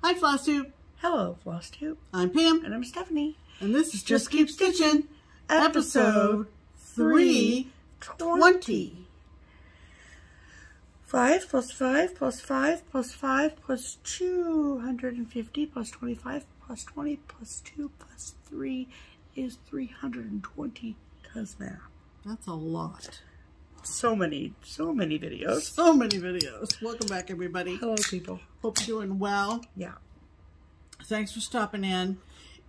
Hi, FlossTube. Hello, FlossTube. I'm Pam. And I'm Stephanie. And this is Just Keep Stitching, episode 320. 5 plus 5 plus 5 plus 5 plus 250 plus 25 plus 20 plus 2 plus 3 is 320 cuz math. That's a lot. So many videos. So many videos. Welcome back, everybody. Hello, people. Hope you're doing well. Yeah. Thanks for stopping in.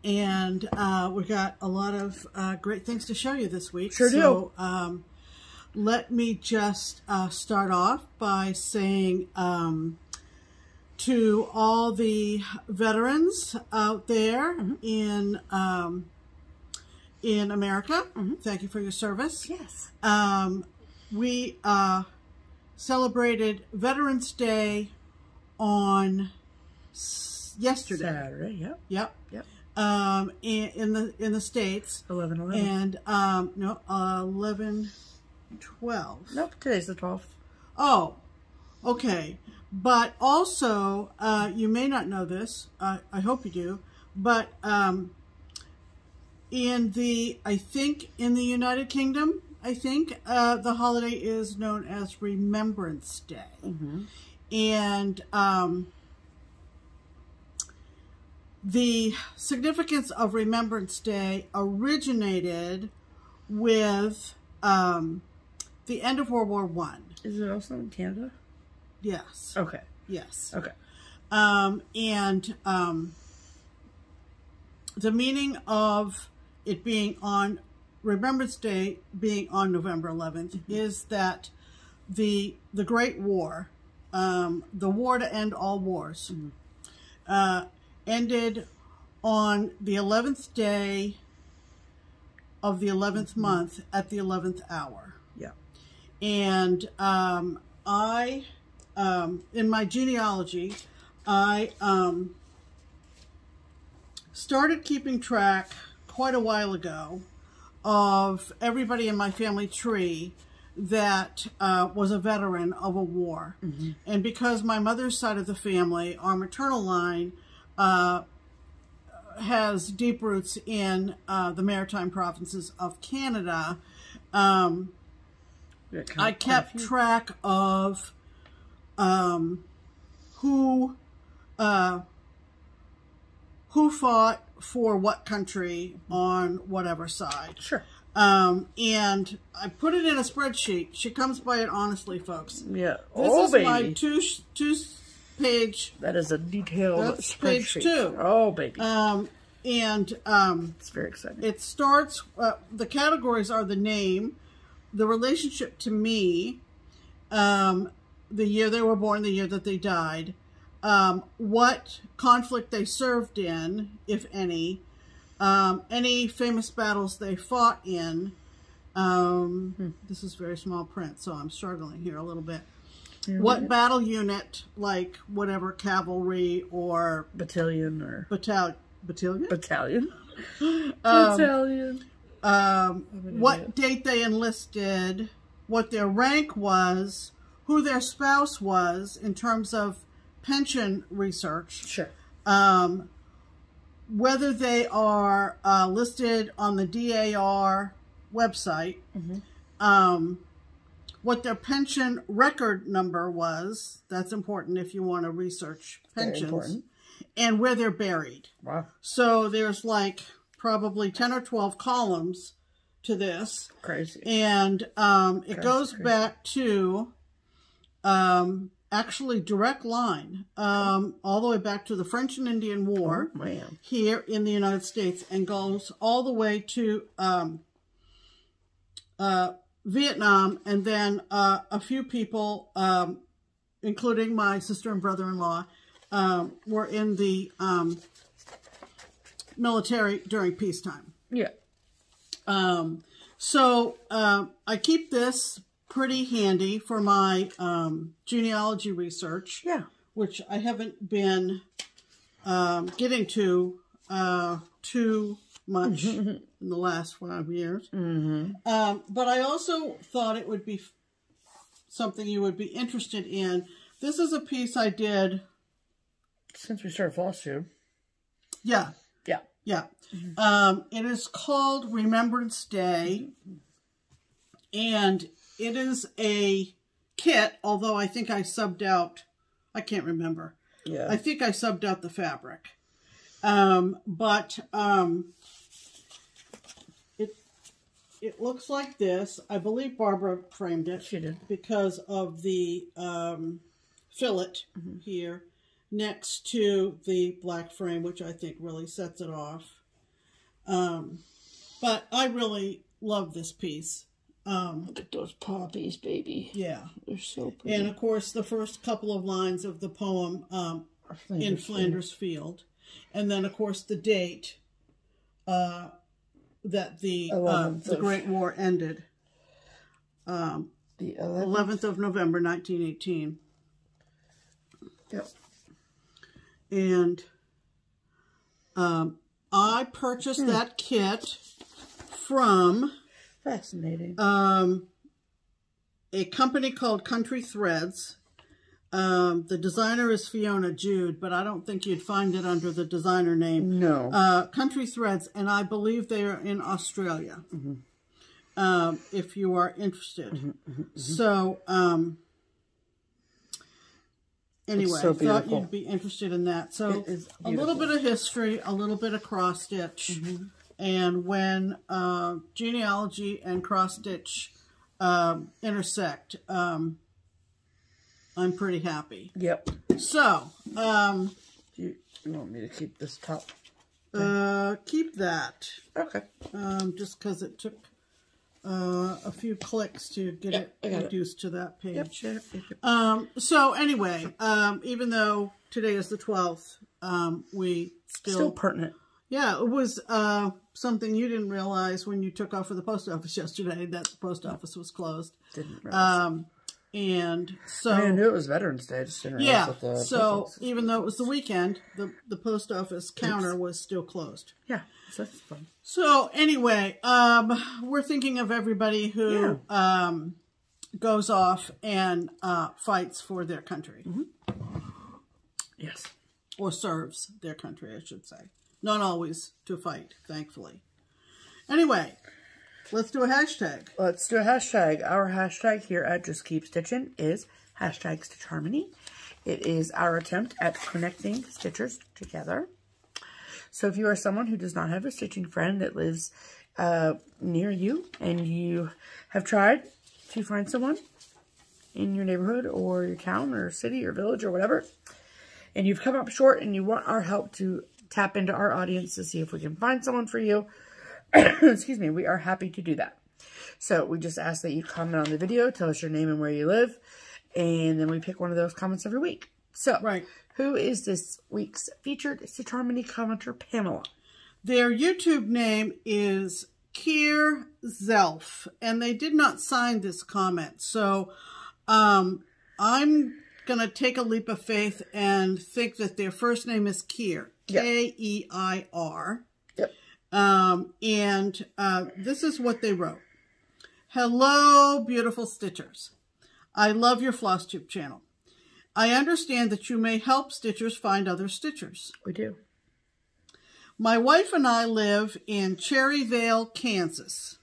And we got a lot of great things to show you this week. Sure do. So let me just start off by saying to all the veterans out there in America, thank you for your service. Yes. We celebrated Veterans Day on yesterday. Saturday, yep. Yep. Yep. In the States. 11/11. And no, 11/12. Nope, today's the 12th. Oh, okay. But also, you may not know this. I hope you do. But I think in the United Kingdom, the holiday is known as Remembrance Day. And the significance of Remembrance Day originated with the end of World War I. Is it also in Canada? Yes. Okay. Yes. Okay. The meaning of it being on Remembrance Day being on November 11th is that the Great War, the war to end all wars, ended on the 11th day of the 11th month at the 11th hour. Yeah. And in my genealogy, I started keeping track quite a while ago of everybody in my family tree that was a veteran of a war. And because my mother's side of the family, our maternal line, has deep roots in the maritime provinces of Canada, I kept track of who fought for what country on whatever side. Sure. And I put it in a spreadsheet. She comes by it honestly, folks. Yeah. This is my two-page. That is a detailed That's spreadsheet. page 2. Oh, baby. It's very exciting. It starts, the categories are the name, the relationship to me, the year they were born, the year that they died, what conflict they served in, if any famous battles they fought in. This is very small print, so I'm struggling here a little bit. What battle unit, like whatever cavalry or battalion or battalion? Battalion. What date they enlisted, what their rank was, who their spouse was in terms of pension research. Sure. Whether they are listed on the DAR website, what their pension record number was. That's important if you want to research pensions. Very important. And where they're buried. Wow. So there's like probably 10 or 12 columns to this. Crazy. And it goes back to actually direct line all the way back to the French and Indian War here in the United States, and goes all the way to Vietnam, and then a few people, including my sister and brother-in-law, were in the military during peacetime. Yeah. So I keep this pretty handy for my genealogy research. Yeah. Which I haven't been getting to too much in the last 5 years. But I also thought it would be something you would be interested in. This is a piece I did since we started FlossTube. Yeah. Yeah. Yeah. It is called Remembrance Day. And it is a kit, although I think I subbed out, I can't remember. Yeah. I think I subbed out the fabric. It looks like this. I believe Barbara framed it. She did. Because of the fillet here next to the black frame, which I think really sets it off. But I really love this piece. Look at those poppies, baby. Yeah. They're so pretty. And, of course, the first couple of lines of the poem, in Flanders Field. And then, of course, the date that the Great War ended. The 11th of November, 1918. Yep. And I purchased that kit from... Fascinating. A company called Country Threads. The designer is Fiona Jude, but I don't think you'd find it under the designer name. No. Country Threads, and I believe they are in Australia. If you are interested. So, anyway, so I thought you'd be interested in that. So, a little bit of history, a little bit of cross-stitch. And when genealogy and cross-stitch intersect, I'm pretty happy. Yep. So, you want me to keep this top? keep that. Okay. Just because it took a few clicks to get it reduced to that page. Yep. So anyway, even though today is the 12th, we still pertinent. Yeah, it was something you didn't realize when you took off for the post office yesterday, that the post office was closed. Didn't realize. And so I knew it was Veterans Day. Just didn't realize that the so even though it was the weekend, the post office counter was still closed. Yeah, so that's fun. So anyway, we're thinking of everybody who goes off and fights for their country. Yes. Or serves their country, I should say. Not always to fight, thankfully. Anyway, let's do a hashtag. Let's do a hashtag. Our hashtag here at JustKeepStitchin is #StitchHarmony. It is our attempt at connecting stitchers together. So if you are someone who does not have a stitching friend that lives near you and you have tried to find someone in your neighborhood or your town or city or village or whatever, and you've come up short and you want our help to tap into our audience to see if we can find someone for you, excuse me, we are happy to do that. So we just ask that you comment on the video, tell us your name and where you live, and then we pick one of those comments every week. So, who is this week's featured Stitch Harmony commenter, Pamela? Their YouTube name is Kier Zelf, and they did not sign this comment. So, I'm going to take a leap of faith and think that their first name is Kier. K-E-I-R. Yep. And this is what they wrote. Hello, beautiful stitchers. I love your FlossTube channel. I understand that you may help stitchers find other stitchers. We do. My wife and I live in Cherryvale, Kansas.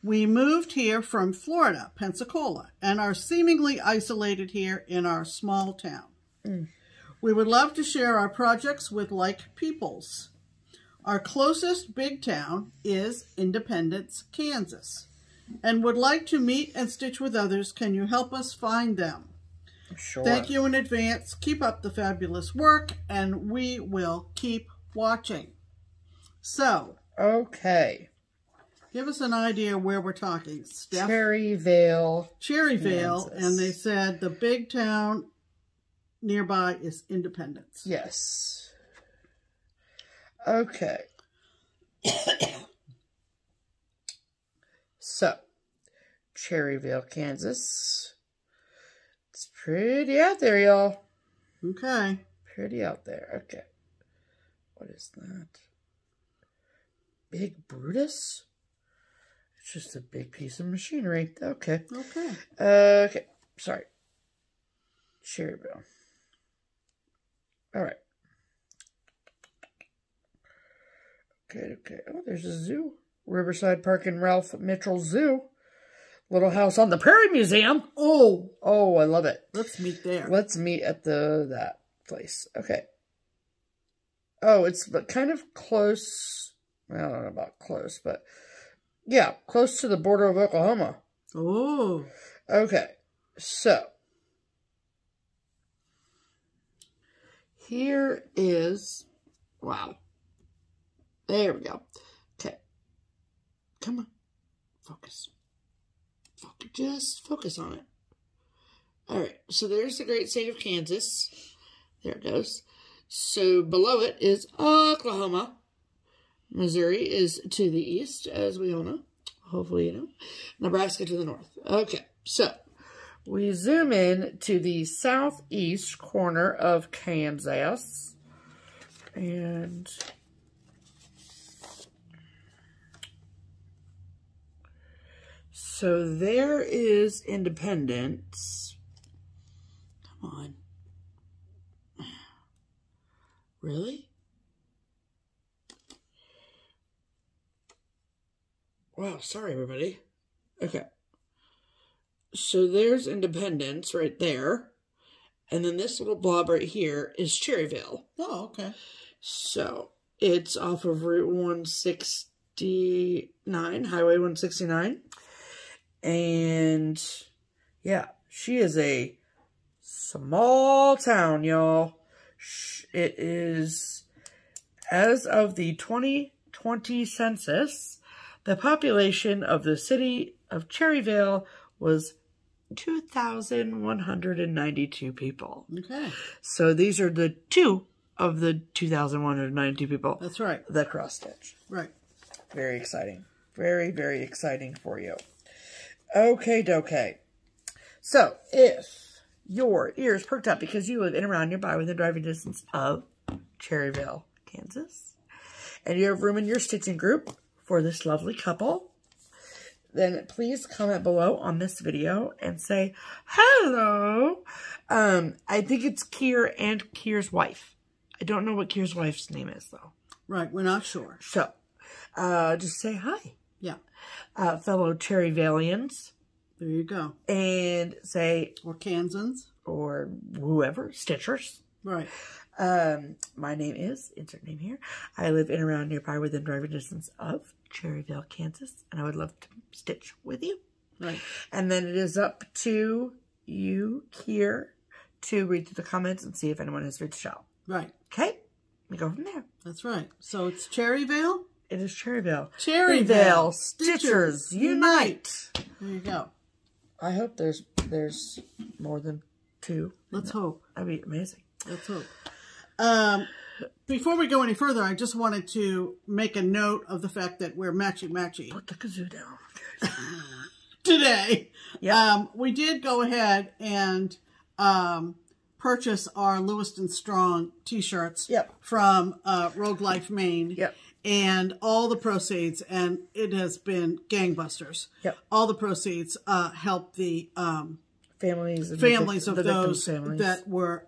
We moved here from Florida, Pensacola, and are seemingly isolated here in our small town. We would love to share our projects with like peoples. Our closest big town is Independence, Kansas, and would like to meet and stitch with others. Can you help us find them? Sure. Thank you in advance. Keep up the fabulous work, and we will keep watching. So, okay. Give us an idea where we're talking, Steph. Cherryvale, Kansas. And they said the big town nearby is Independence. Yes. Okay. So, Cherryvale, Kansas. It's pretty out there, y'all. Okay. Pretty out there. Okay. What is that? Big Brutus? It's just a big piece of machinery. Okay. Okay. Okay. Sorry. Cherryvale. All right. Okay. Oh, there's a zoo. Riverside Park and Ralph Mitchell Zoo. Little House on the Prairie Museum. Oh, I love it. Let's meet there. Let's meet at that place. Okay. Oh, it's kind of close. I don't know about close, but yeah, close to the border of Oklahoma. Oh. Okay. So, here is, wow. There we go. Okay. Come on. Focus. Just focus on it. All right. So there's the great state of Kansas. There it goes. So below it is Oklahoma. Missouri is to the east, as we all know. Hopefully you know. Nebraska to the north. Okay. So we zoom in to the southeast corner of Kansas. And so there is Independence. Come on. Really? Wow, sorry everybody. Okay. So there's Independence right there. And then this little blob right here is Cherryville. Oh, okay. So it's off of Route 169, Highway 169. And yeah, she is a small town, y'all. It is, as of the 2020 census, the population of the city of Cherryville was 2,192 people. Okay. So these are the two of the 2,192 people. That's right. That cross-stitch. Right. Very exciting. Very, very exciting for you. Okay, dokie. So, if your ears perked up because you live in and around nearby within driving distance of Cherryville, Kansas, and you have room in your stitching group for this lovely couple, then please comment below on this video and say, hello. I think it's Kier and Kier's wife. I don't know what Kier's wife's name is, though. Right, we're not sure. So, just say hi. Yeah. Fellow Cherryvillians. There you go. And say... Or Kansans. Or whoever. Stitchers. Right. My name is, insert name here. I live in and around nearby within driving distance of Cherryville, Kansas. And I would love to stitch with you. Right. And then it is up to you here to read through the comments and see if anyone has reached out. Right. Okay? We go from there. That's right. So it's Cherryville. It is Cherryville. Cherryville. Stitchers unite. There you go. I hope there's more than two. Let's hope. That'd be amazing. Let's hope. Before we go any further, I just wanted to make a note of the fact that we're matchy-matchy. Put the kazoo down. Today. Yeah. We did go ahead and purchase our Lewiston Strong t-shirts from Rogue Life Maine. Yep. And all the proceeds, and it has been gangbusters. Yep. All the proceeds help the families of the those families that were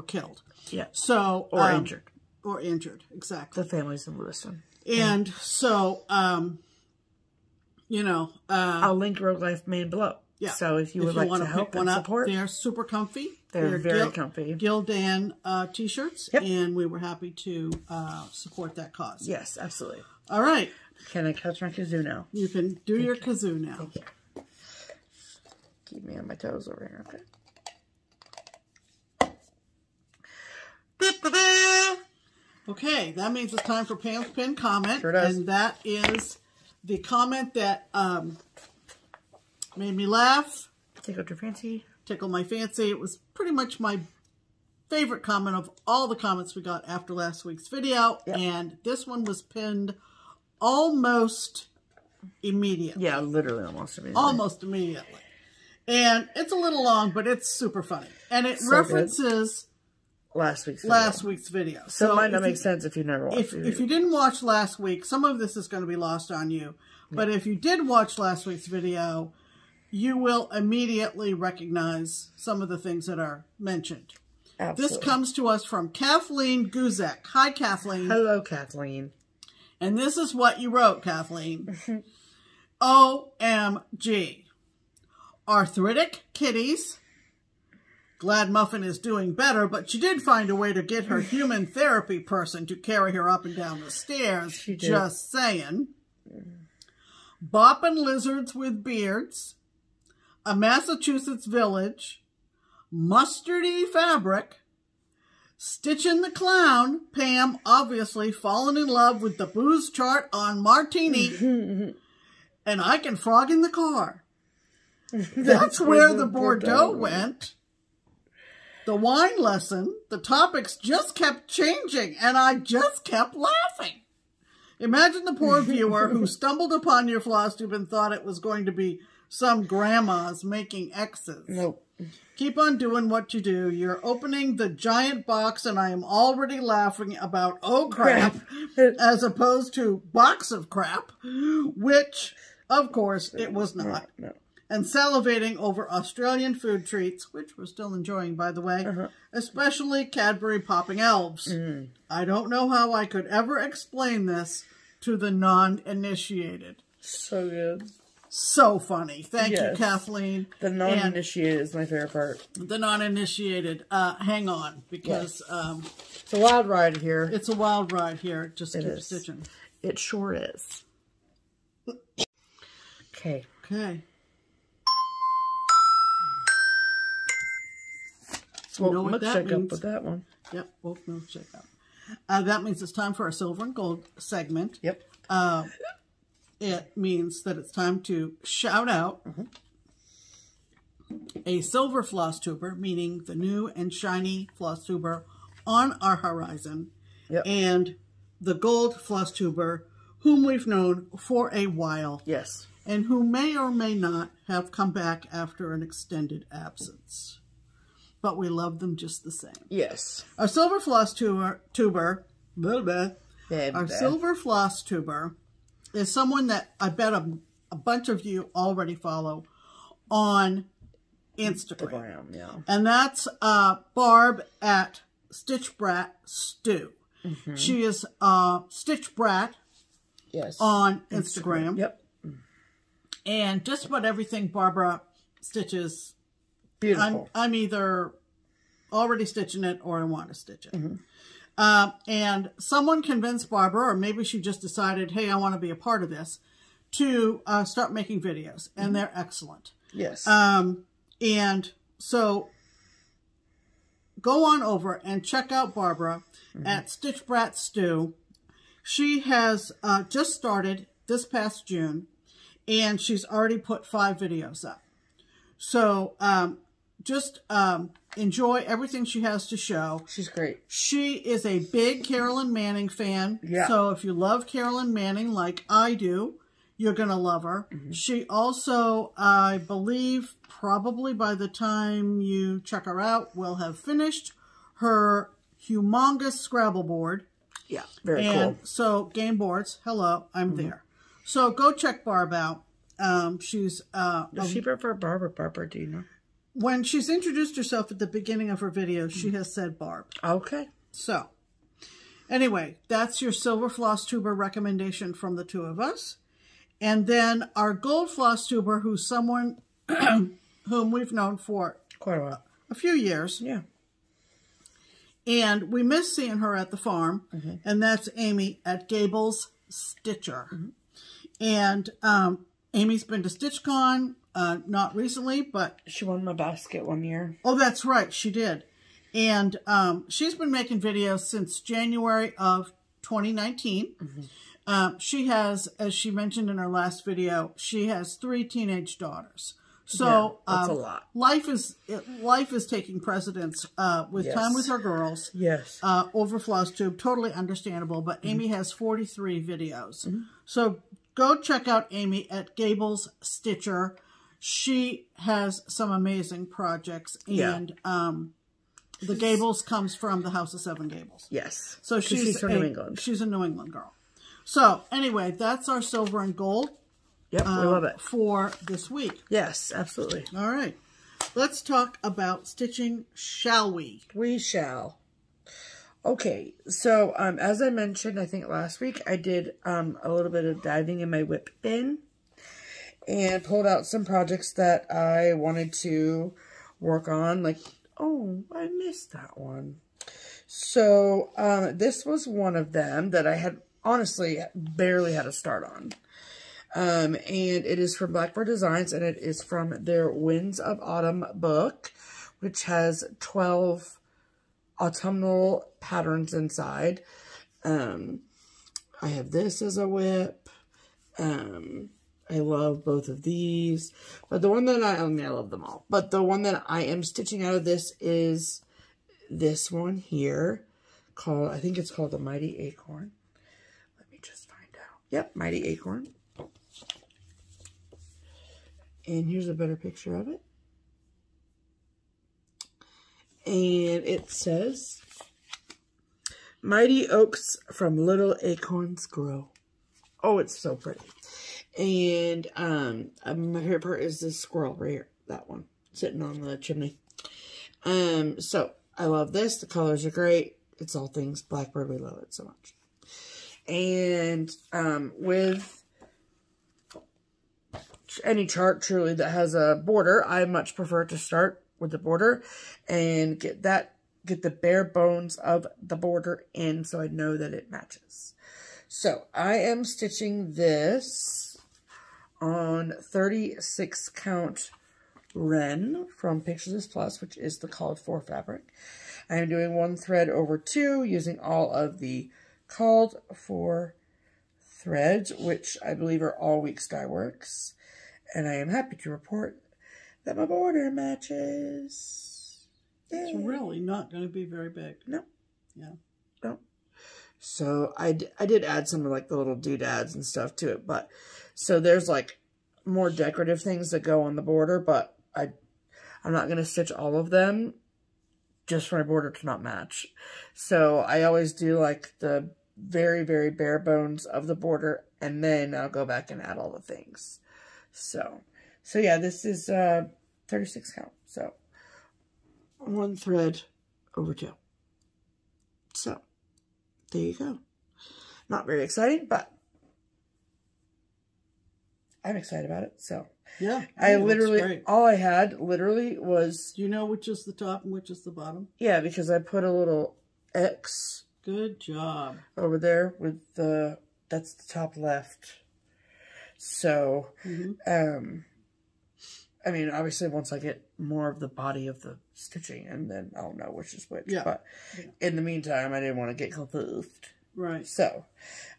killed. Yeah. So or injured. Or injured, exactly. The families in Lewiston. And so you know, I'll link Rogue Life Maine below. Yeah. So if you would like to help and support, they're super comfy. They're very comfy. Gildan t-shirts, and we were happy to support that cause. Yes, absolutely. All right. Can I catch my kazoo now? You can do your kazoo now. Thank you. Keep me on my toes over here, okay? Okay, that means it's time for Pam's Pin comment. Sure does. And that is the comment that made me laugh. Tickled your fancy. Tickled my fancy. It was pretty much my favorite comment of all the comments we got after last week's video. Yep. And this one was pinned almost immediately. Yeah, literally almost immediately. Almost immediately. And it's a little long, but it's super funny. And it so references last week's video. So it might not make sense if you never watched it. If you didn't watch last week, some of this is going to be lost on you. But if you did watch last week's video, you will immediately recognize some of the things that are mentioned. Absolutely. This comes to us from Kathleen Guzek. Hi, Kathleen. Hello, Kathleen. And this is what you wrote, Kathleen. OMG. Arthritic kitties. Glad Muffin is doing better, but she did find a way to get her human therapy person to carry her up and down the stairs. She did. Just saying. Boppin' lizards with beards. A Massachusetts village. Mustardy fabric. Stitchin' the clown. Pam obviously fallen in love with the booze chart on Martini. And I can frog in the car. That's where the Bordeaux went. The wine lesson, the topics just kept changing, and I just kept laughing. Imagine the poor viewer who stumbled upon your FlossTube and thought it was going to be some grandmas making X's. Nope. Keep on doing what you do. You're opening the giant box, and I am already laughing about oh crap, as opposed to box of crap, which, of course, it was not. No. And salivating over Australian food treats, which we're still enjoying, by the way, especially Cadbury popping elves. I don't know how I could ever explain this to the non-initiated. So good. So funny. Thank you, Kathleen. The non-initiated is my favorite part. The non-initiated. Hang on, because it's a wild ride here. It's a wild ride here. Just keep stitching. It sure is. Okay. Okay. Well, let's check up with that one. Yep, both notes check up. That means it's time for our silver and gold segment. Yep. It means that it's time to shout out a silver FlossTuber, meaning the new and shiny FlossTuber on our horizon, and the gold FlossTuber, whom we've known for a while. Yes. And who may or may not have come back after an extended absence. But we love them just the same. Yes. Our silver FlossTuber, our silver FlossTuber is someone that I bet a bunch of you already follow on Instagram. Yeah. And that's Barb at Stitch Brat Stew. She is Stitch Brat on Instagram. Yep. And just about everything Barbara stitches, beautiful. I'm either already stitching it or I want to stitch it. And someone convinced Barbara, or maybe she just decided, hey, I want to be a part of this, to start making videos. And they're excellent. Yes. And so go on over and check out Barbara at Stitch Brat Stew. She has just started this past June, and she's already put 5 videos up. So just enjoy everything she has to show. She's great. She is a big Carolyn Manning fan. Yeah. So if you love Carolyn Manning like I do, you're going to love her. She also, I believe, probably by the time you check her out, will have finished her humongous Scrabble board. Yeah, very cool. So game boards, hello, I'm there. So go check Barb out. She's does she prefer Barb or Barbara, do you know? When she's introduced herself at the beginning of her video, she has said Barb. Okay. So, anyway, that's your silver FlossTuber recommendation from the two of us. And then our gold FlossTuber, who's someone whom we've known for quite a while, a few years. Yeah. And we miss seeing her at the farm, and that's Amy at Gables Stitcher. And Amy's been to StitchCon, not recently, but... She won my basket one year. Oh, that's right, she did. And she's been making videos since January of 2019. She has, as she mentioned in her last video, she has 3 teenage daughters. So that's a lot. Life is taking precedence with time with her girls. Yes. Over FlossTube, totally understandable. But Amy has 43 videos. So go check out Amy at Gables Stitcher. She has some amazing projects, and the Gables comes from the House of 7 Gables. Yes. So she's from New England. She's a New England girl. So anyway, that's our silver and gold. Yep, we love it. For this week. Yes, absolutely. All right. let's talk about stitching, shall we? We shall. Okay, so as I mentioned, I think last week, I did a little bit of diving in my WIP bin and pulled out some projects that I wanted to work on. Like, oh, I missed that one. So this was one of them that I had honestly barely had a start on. And it is from Blackbird Designs, and it is from their Winds of Autumn book, which has 12 autumnal patterns inside. I have this as a WIP. I love both of these, but the one that I love them all, but the one that I am stitching out of this is this one here called, I think it's called the Mighty Acorn. Let me just find out. Yep, Mighty Acorn. And here's a better picture of it. And it says, Mighty oaks from little acorns grow. Oh, it's so pretty. And my favorite part is this squirrel right here. That one, sitting on the chimney. So, I love this. The colors are great. It's all things Blackbird. We love it so much. And with any chart truly that has a border, I much prefer to start with the border and get the bare bones of the border in so I know that it matches. So I am stitching this on 36 count Ren from Pictures Plus, which is the called for fabric. I am doing 1 thread over 2 using all of the called for threads, which I believe are all Weeks Dye Works. And I am happy to report that my border matches. Yay. It's really not going to be very big. No. Yeah. No. So I did add some of like the little doodads and stuff to it. But so there's like more decorative things that go on the border. But I'm not going to stitch all of them just for my border to not match. So I always do like the very, very bare bones of the border. And then I'll go back and add all the things. So yeah, this is 36 count. So 1 thread over 2. So there you go. Not very exciting, but I'm excited about it. So yeah, I literally, all I had literally was. Do you know which is the top and which is the bottom? Yeah, because I put a little X. Good job. Over there with that's the top left. So, I mean, obviously once I get more of the body of the stitching, and then I'll know which is which. Yeah. But in the meantime, I didn't want to get confused. Right. So,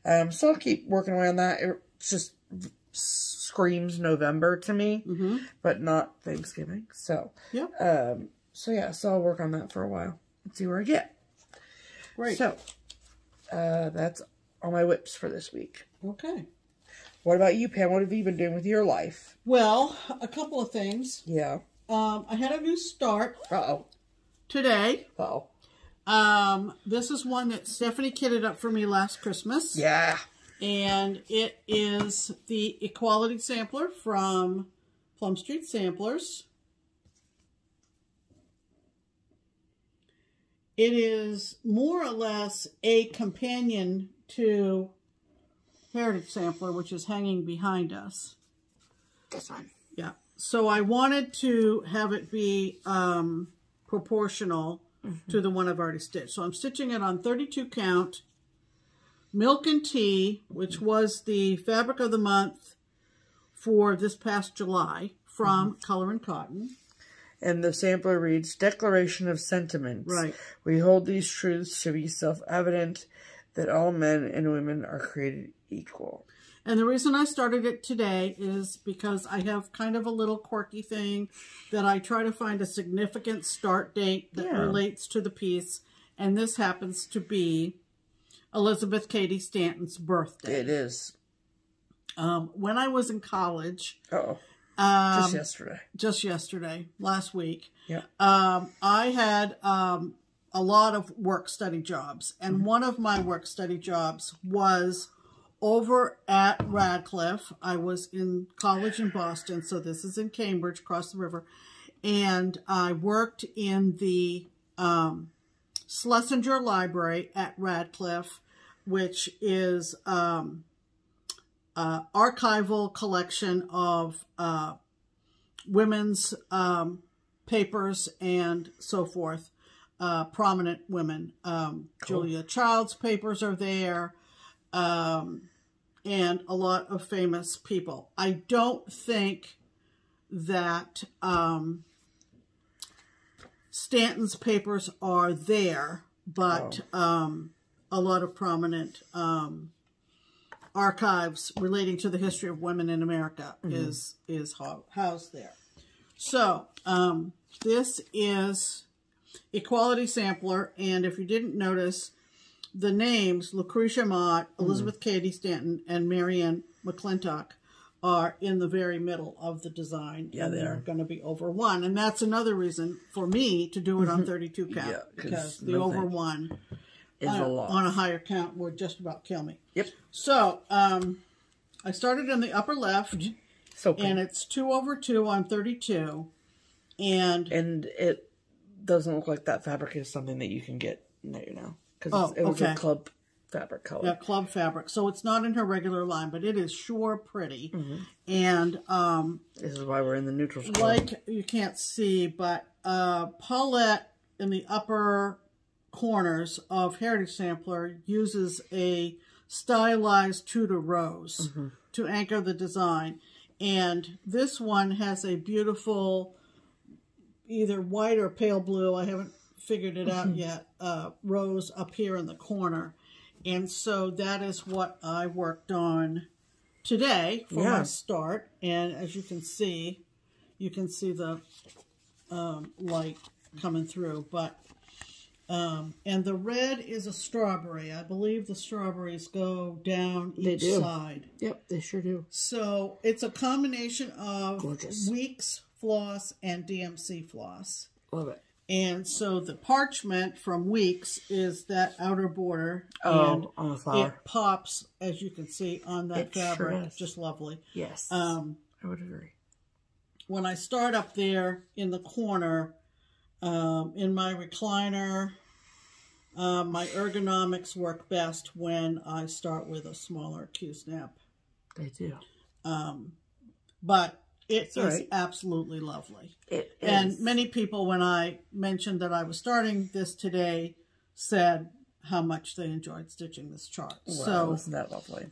so I'll keep working away on that. It just screams November to me, but not Thanksgiving. So, yeah. So I'll work on that for a while and see where I get. Great. So, that's all my WIPs for this week. Okay. What about you, Pam? What have you been doing with your life? Well, a couple of things. Yeah. I had a new start. Uh-oh. Today. Uh-oh. This is one that Stephanie kitted up for me last Christmas. Yeah. And it is the Equality Sampler from Plum Street Samplers. It is more or less a companion to Heritage Sampler, which is hanging behind us. This one. Yeah. So I wanted to have it be proportional to the one I've already stitched. So I'm stitching it on 32 count Milk and Tea, which was the fabric of the month for this past July from Color and Cotton. And the sampler reads, Declaration of Sentiments. Right. We hold these truths to be self-evident that all men and women are created equal. And the reason I started it today is because I have kind of a little quirky thing that I try to find a significant start date that relates to the piece. And this happens to be Elizabeth Cady Stanton's birthday. It is. When I was in college. Just yesterday. Just yesterday, last week. Yeah. I had a lot of work-study jobs. And one of my work-study jobs was over at Radcliffe. I was in college in Boston, so this is in Cambridge, across the river. and I worked in the Schlesinger Library at Radcliffe, which is archival collection of women's papers and so forth, prominent women. Cool. Julia Child's papers are there, and a lot of famous people. I don't think that Stanton's papers are there, but a lot of prominent archives relating to the history of women in America is housed there. So this is a quality sampler, and if you didn't notice, the names Lucretia Mott, Elizabeth Cady Stanton, and Marianne McClintock are in the very middle of the design. Yeah, they're going to be over 1, and that's another reason for me to do it on 32 count, because the over 1 is a lot. On a higher count would just about kill me. Yep. So I started in the upper left, so cool. And it's 2 over 2 on 32, and it doesn't look like that fabric is something that you can get now, because it was a club fabric color. Yeah, club fabric. So it's not in her regular line, but it is sure pretty. And this is why we're in the neutral color. Like you can't see, but Paulette in the upper corners of Heritage Sampler uses a stylized Tudor rose to anchor the design. And this one has a beautiful either white or pale blue, I haven't figured it out yet, rose up here in the corner. And so that is what I worked on today for my start. And as you can see the light coming through. But and the red is a strawberry. I believe the strawberries go down each side. Yep, they sure do. So it's a combination of Weeks floss and DMC floss. Love it. And so the parchment from Weeks is that outer border. And on the flower. It pops, as you can see, on that fabric. Sure, just lovely. Yes. I would agree. When I start up there in the corner, in my recliner, my ergonomics work best when I start with a smaller Q-snap. They do. But it is absolutely lovely. It is. And many people, when I mentioned that I was starting this today, said how much they enjoyed stitching this chart. Wow, so isn't that lovely?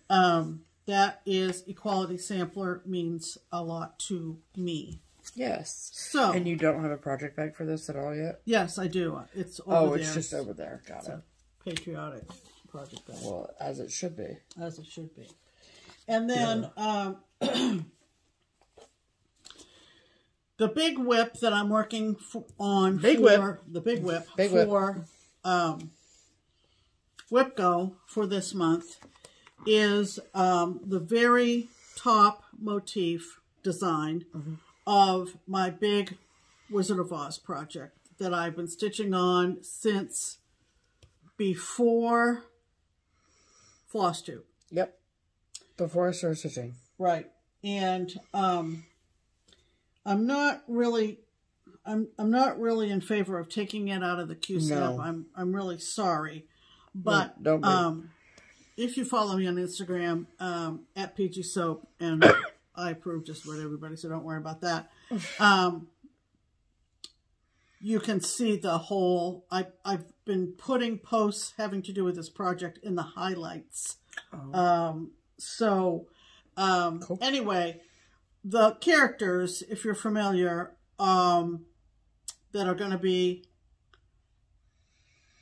That is Equality Sampler, means a lot to me. Yes. So, and you don't have a project bag for this at all yet? Yes, I do. It's over there. It's just over there. Got it. A patriotic project bag. Well, as it should be. As it should be. And then the big whip that I'm working on Whip Go for this month is the very top motif design of my big Wizard of Oz project that I've been stitching on since before FlossTube. Yep. Before I started stitching. Right. And I'm not really in favor of taking it out of the Q-snap. No. I'm really sorry. But no, don't be. If you follow me on Instagram at pgsoap, and I approve just what everybody, so don't worry about that. You can see the whole, I've been putting posts having to do with this project in the highlights. Cool. Anyway, the characters, if you're familiar, that are going to be,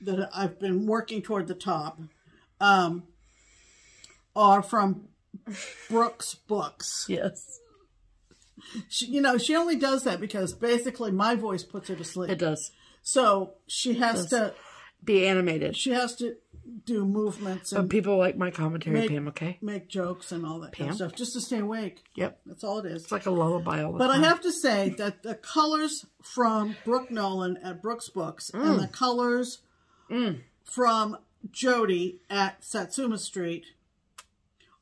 that I've been working toward the top, are from Brooke's books. Yes. She only does that because basically my voice puts her to sleep. It does. So she has to be animated. She has to do movements. And people like my commentary, Pam, okay? Make jokes and all that kind of stuff just to stay awake. Yep. That's all it is. It's like a lullaby all the time. But I have to say that the colors from Brooke Nolan at Brooke's Books and the colors from Jody at Satsuma Street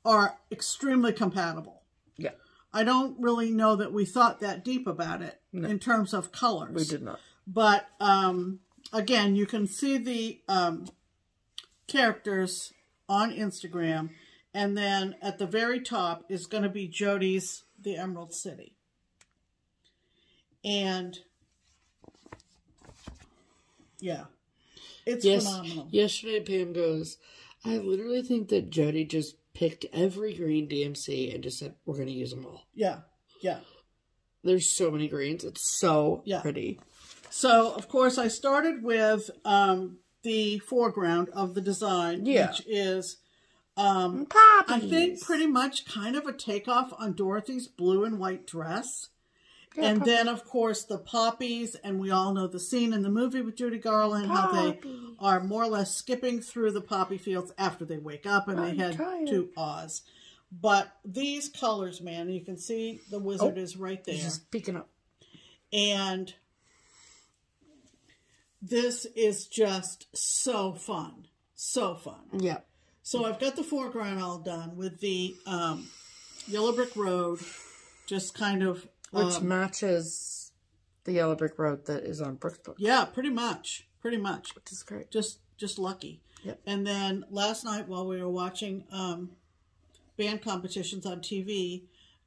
are extremely compatible. Yeah. I don't really know that we thought that deep about it, in terms of colors. We did not. But, again, you can see the characters on Instagram. And then at the very top is going to be Jody's The Emerald City. And, yeah, it's phenomenal. Yesterday, Pam goes, I literally think that Jody just picked every green DMC and just said, we're going to use them all. Yeah, yeah. There's so many greens. It's so pretty. So, of course, I started with the foreground of the design, which is, I think, pretty much kind of a takeoff on Dorothy's blue and white dress. Yeah, and then, of course, the poppies, and we all know the scene in the movie with Judy Garland, how they are more or less skipping through the poppy fields after they wake up and they head to Oz. But these colors, man, you can see the wizard is right there. He's peeking up. And this is just so fun. So fun. Yeah. So I've got the foreground all done with the Yellow Brick Road, just kind of... Which matches the Yellow Brick Road that is on Brooks' book. Yeah, pretty much. Pretty much. Which is great. Just lucky. Yep. And then last night while we were watching band competitions on TV,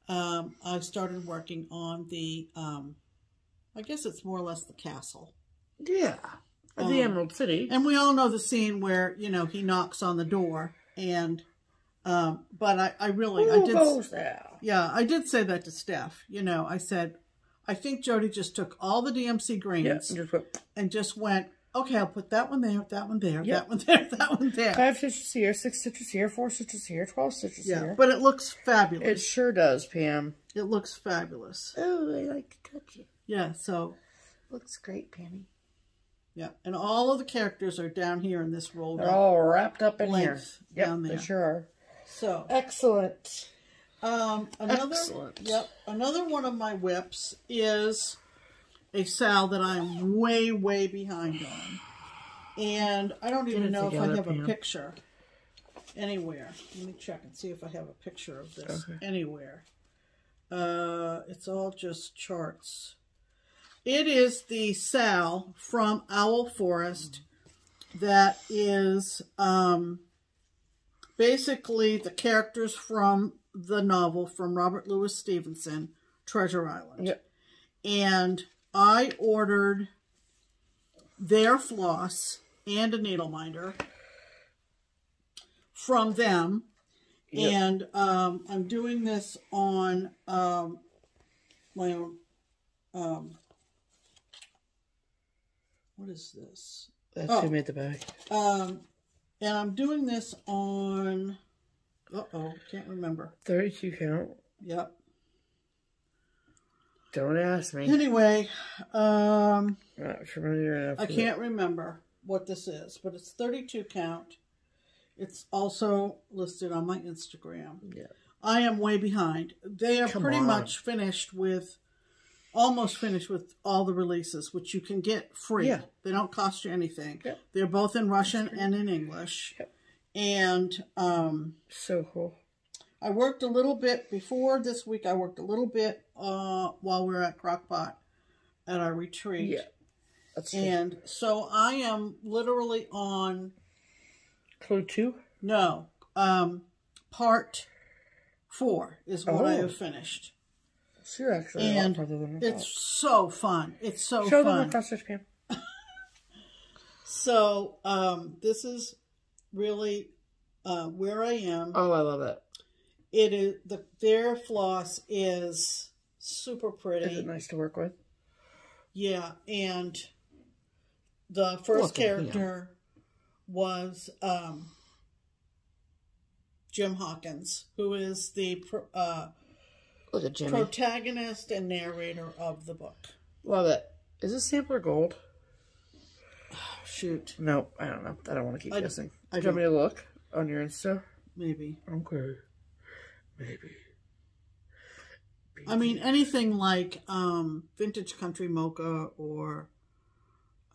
I started working on the, I guess it's more or less the castle. Yeah. The Emerald City. And we all know the scene where, you know, he knocks on the door and... but I really, I did, goes there? Yeah, I did say that to Steph. You know, I said, I think Jody just took all the DMC greens and just went, okay, I'll put that one there, that one there, that one there, that one there. 5 stitches here, 6 stitches here, 4 stitches here, 12 stitches here. But it looks fabulous. It sure does, Pam. It looks fabulous. Oh, I like to touch it. Yeah, so. Looks great, Pammy. Yeah, and all of the characters are down here in this rolled up. They're all wrapped up in here. Down there. They sure are. So excellent. Another one of my whips is a Sal that I'm way behind on, and I don't even know if I have a picture anywhere. Let me check and see if I have a picture of this anywhere. It's all just charts. It is the Sal from Owl Forest that is basically the characters from the novel from Robert Louis Stevenson, Treasure Island. Yep. And I ordered their floss and a needle minder from them. Yep. And I'm doing this on my own... what is this? That's who made the bag. And I'm doing this on, can't remember. 32 count. Yep. Don't ask me. Anyway, not familiar enough. I can't remember what this is, but it's 32 count. It's also listed on my Instagram. Yeah. I am way behind. They are pretty much finished with, almost finished with all the releases, which you can get free. Yeah. They don't cost you anything. Yep. They're both in Russian and in English. Yep. And so cool. I worked a little bit before this week. I worked a little bit while we were at Crockpot at our retreat. Yeah. That's true. And so I am literally on Clue 2? No. Part 4 is what I have finished. So you're actually and it's so fun. It's so fun. Show them the cross-stitch, Pam. So, this is really where I am. Oh, I love it. It is their floss is super pretty. Is it nice to work with? Yeah, and the first character was Jim Hawkins, who is the protagonist and narrator of the book. Love it. Is this sampler gold? Shoot. No, I don't know. I don't want to keep guessing. Do you want me to look on your Insta? Maybe. Okay. Maybe. I mean, anything like Vintage Country Mocha or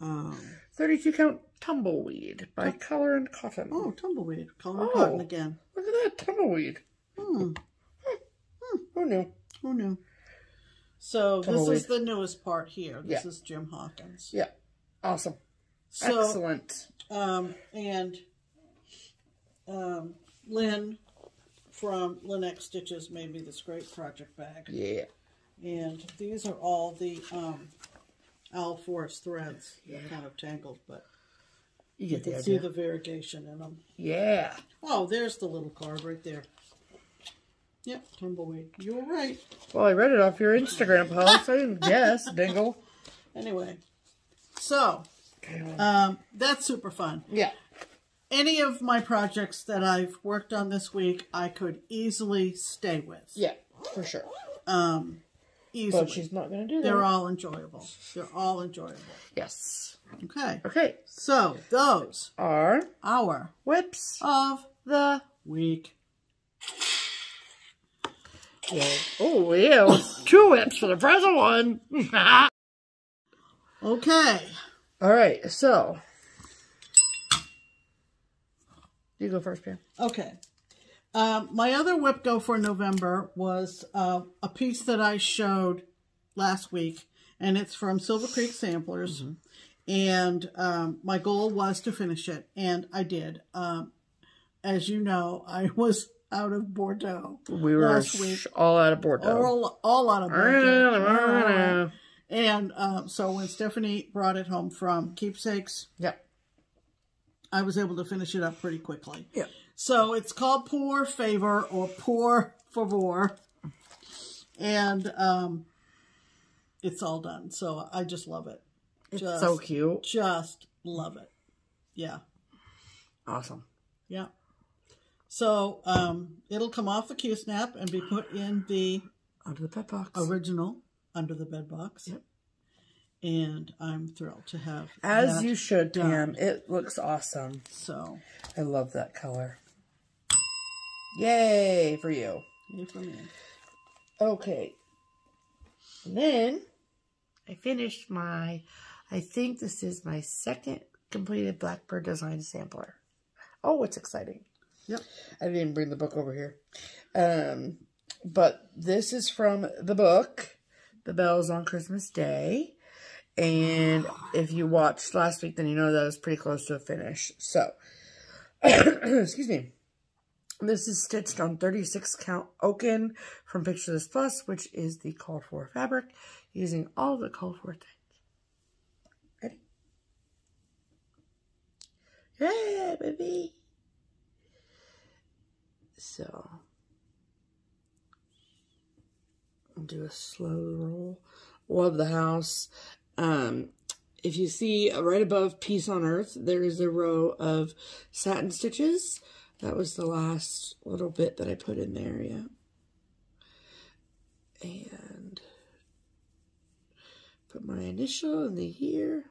32 count Tumbleweed by Color and Cotton. Oh, Tumbleweed. Color and Cotton again. Look at that, Tumbleweed. Hmm. Who knew? Who knew? So this is the newest part here. This is Jim Hawkins. Yeah. Awesome. So, excellent. Lynn from Lynx Stitches made me this great project bag. Yeah. And these are all the owl forest threads. They're kind of tangled, but you can see the variegation in them. Yeah. Oh, there's the little card right there. Yep, tumbleweed. You were right. Well, I read it off your Instagram post. I didn't guess, Dingle. Anyway, so that's super fun. Yeah. Any of my projects that I've worked on this week, I could easily stay with. Yeah, for sure. Easily. But she's not going to do that. They're all enjoyable. They're all enjoyable. Yes. Okay. Okay. So, those are our whips of the week. Yeah. Oh, yeah. 2 whips for the present one. Okay. All right. So, you go first, Pam. Okay. My other whip go for November was a piece that I showed last week, and it's from Silver Creek Samplers. Mm-hmm. And my goal was to finish it, and I did. As you know, I was out of Bordeaux last week. All out of Bordeaux. All out of Bordeaux. And so when Stephanie brought it home from Keepsakes, I was able to finish it up pretty quickly. Yeah. So it's called Pour Favor or Pour Favor. And it's all done. So I just love it. It's so cute. Just love it. Yeah. Awesome. Yeah. So it'll come off the Q-snap and be put in the under the bed box. Original under the bed box. Yep. And I'm thrilled to have as you should, Pam. It looks awesome. So I love that color. Yay for you. Yay for me. Okay. And then I finished my, I think this is my second completed Blackbird design sampler. Oh, it's exciting. Yep. I didn't even bring the book over here. But this is from the book, The Bells on Christmas Day. And if you watched last week, then you know that was pretty close to a finish. So, excuse me. This is stitched on 36 count Oaken from Picture This Plus, which is the called for fabric, using all the called for things. Ready? Yeah, baby. So, I'll do a slow roll. Love the house. If you see right above Peace on Earth, there is a row of satin stitches. That was the last little bit that I put in there, yeah. And put my initial in the year.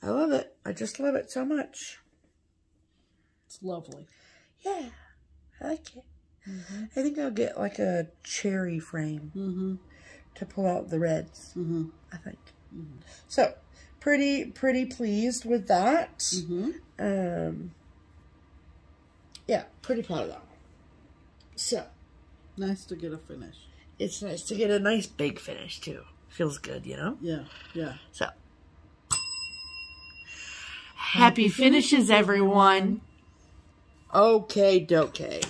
I love it. I just love it so much. It's lovely. Yeah, I like it. Mm-hmm. I think I'll get like a cherry frame to pull out the reds, I think. Mm-hmm. So, pretty pleased with that. Yeah, pretty proud of that. So, nice to get a finish. It's nice to get a nice big finish too. Feels good, you know? Yeah, yeah. So, happy finishes, everyone. Okay, dokey.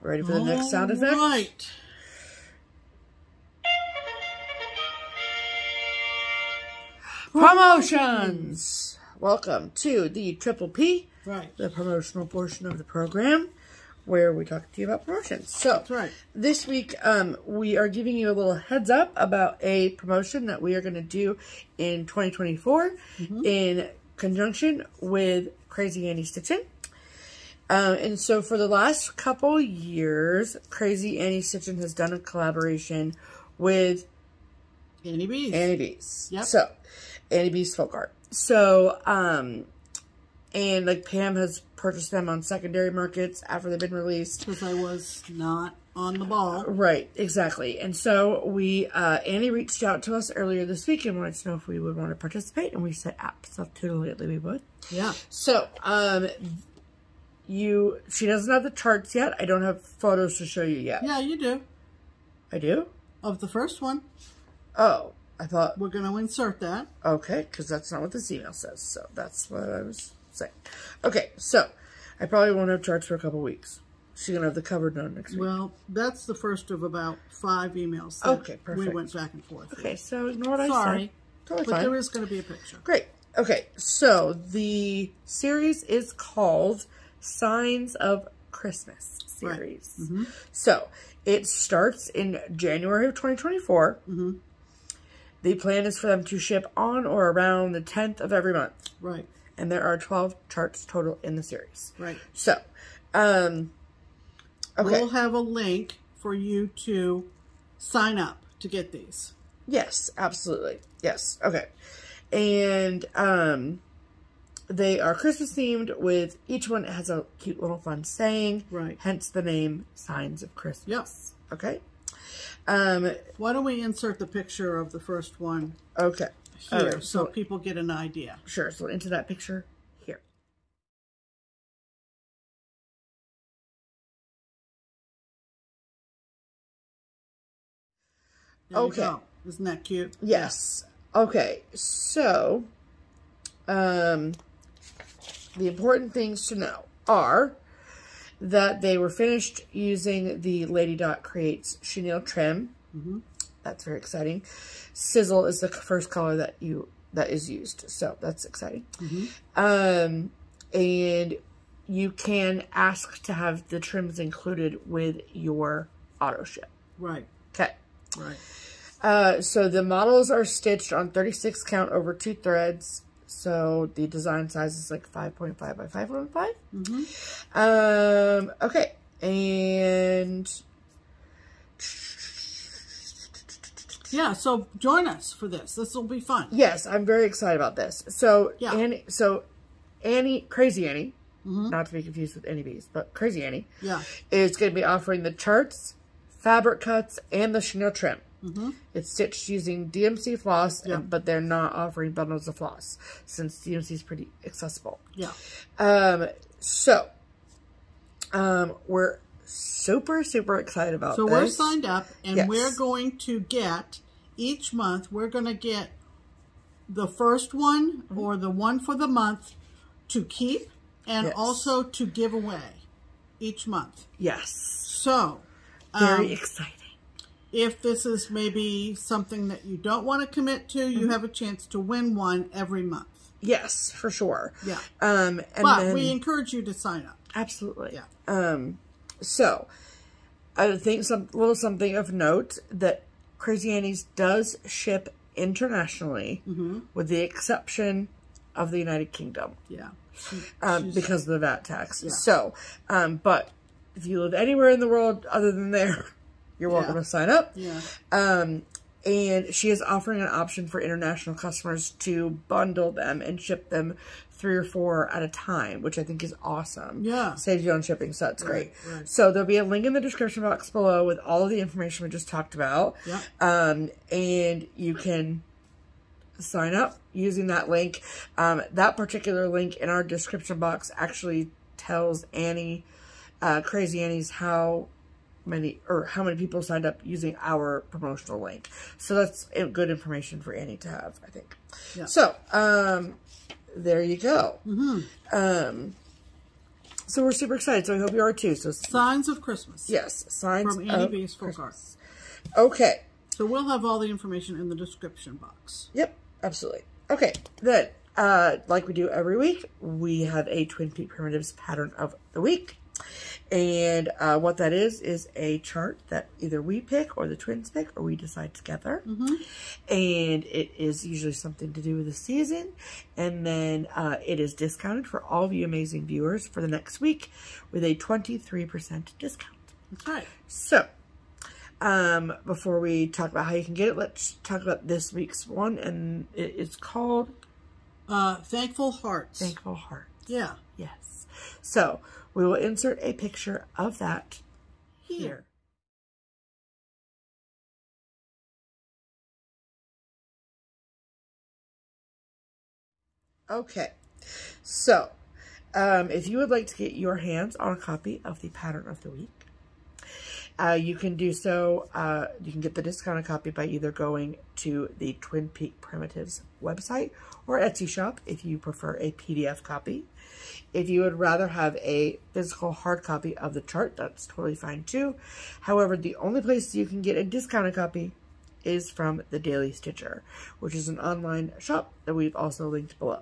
Ready for the next sound effect? Right. Promotions! Welcome to the Triple P, right? The promotional portion of the program, where we talk to you about promotions. So, that's right. This week, we are giving you a little heads up about a promotion that we are going to do in 2024 in conjunction with Crazy Annie Stitchin. And so for the last couple years, Crazy Annie Stitchin has done a collaboration with Annie Beez. Annie Beez. Yep. So, Annie Beez Folk Art. So, and like Pam has purchased them on secondary markets after they've been released. Because I was not on the ball. Right, exactly. And so we, Annie reached out to us earlier this week and wanted to know if we would want to participate. And we said absolutely we would. Yeah. So, she doesn't have the charts yet. I don't have photos to show you yet. Yeah, you do. I do? Of the first one. Oh, I thought... We're going to insert that. Okay, because that's not what this email says. So that's what I was saying. Okay, so I probably won't have charts for a couple weeks. She's going to have the cover done next week. Well, that's the first of about 5 emails that okay, perfect. we went back and forth. Okay, so ignore what I said. Sorry, totally but fine. there is going to be a picture. Great. Okay, so the series is called Signs of Christmas series. Right. Mm-hmm. So it starts in January of 2024. Mm-hmm. The plan is for them to ship on or around the 10th of every month. Right. And there are 12 charts total in the series. Right. So, okay. We'll have a link for you to sign up to get these. Yes, absolutely. Yes. Okay. And they are Christmas themed with each one has a cute little fun saying. Right. Hence the name Signs of Christmas. Yes. Okay. Why don't we insert the picture of the first one Okay. here Right, so people get an idea. Sure. So into that picture here. There Okay. you go. Isn't that cute? Yes. Okay. So, the important things to know are that they were finished using the Lady Dot Creates chenille trim. Mm-hmm. That's very exciting. Sizzle is the first color that is used, so that's exciting. Mm-hmm. And you can ask to have the trims included with your auto ship. Right. Okay. Right. So the models are stitched on 36 count over 2 threads. So the design size is like 5.5 by 5.5. Mm-hmm. Okay. And yeah, so join us for this. This will be fun. yes, I'm very excited about this. So yeah. Crazy Annie, mm-hmm. not to be confused with Annie Beez, but Crazy Annie, is going to be offering the charts, fabric cuts, and the chenille trim. Mm-hmm. It's stitched using DMC floss, but they're not offering bundles of floss since DMC is pretty accessible. Yeah. We're super excited about this. So we're signed up, and yes. we're going to get, each month, we're going to get the first one mm-hmm. or the one for the month to keep and yes. also to give away each month. Yes. So. Very exciting. If this is maybe something that you don't want to commit to, you mm-hmm. have a chance to win one every month. Yes, for sure. Yeah. But then, we encourage you to sign up. Absolutely. Yeah. So, I think little something of note that Crazy Annie's does ship internationally, mm-hmm. with the exception of the United Kingdom. Yeah. Because of the VAT tax. Yeah. So, but if you live anywhere in the world other than there, you're welcome to sign up. Yeah. And she is offering an option for international customers to bundle them and ship them 3 or 4 at a time, which I think is awesome. Yeah. Saves you on shipping, so that's great. Right. So there'll be a link in the description box below with all of the information we just talked about. Yeah. And you can sign up using that link. That particular link in our description box actually tells Annie, Crazy Annie's how many people signed up using our promotional link. So that's good information for Annie to have, I think. Yeah. So, there you go. Mm-hmm. So we're super excited. So I hope you are too. So Signs of Christmas. Yes. Signs from Annie of Beez Folk Christmas. Art. Okay. So we'll have all the information in the description box. Yep. Absolutely. Okay. Then, like we do every week, we have a Twin Peak Primitives pattern of the week. And what that is a chart that either we pick or the twins pick or we decide together. Mm-hmm. And it is usually something to do with the season. And then it is discounted for all of you amazing viewers for the next week with a 23% discount. That's right. So, before we talk about how you can get it, let's talk about this week's one. And it is called... Thankful Hearts. Thankful Hearts. Yeah. Yes. So... we will insert a picture of that here. Okay, so if you would like to get your hands on a copy of the pattern of the week, You can do so. You can get the discounted copy by either going to the Twin Peak Primitives website or Etsy shop if you prefer a PDF copy. If you would rather have a physical hard copy of the chart, that's totally fine too. However, the only place you can get a discounted copy is from the Daily Stitcher, which is an online shop that we've also linked below.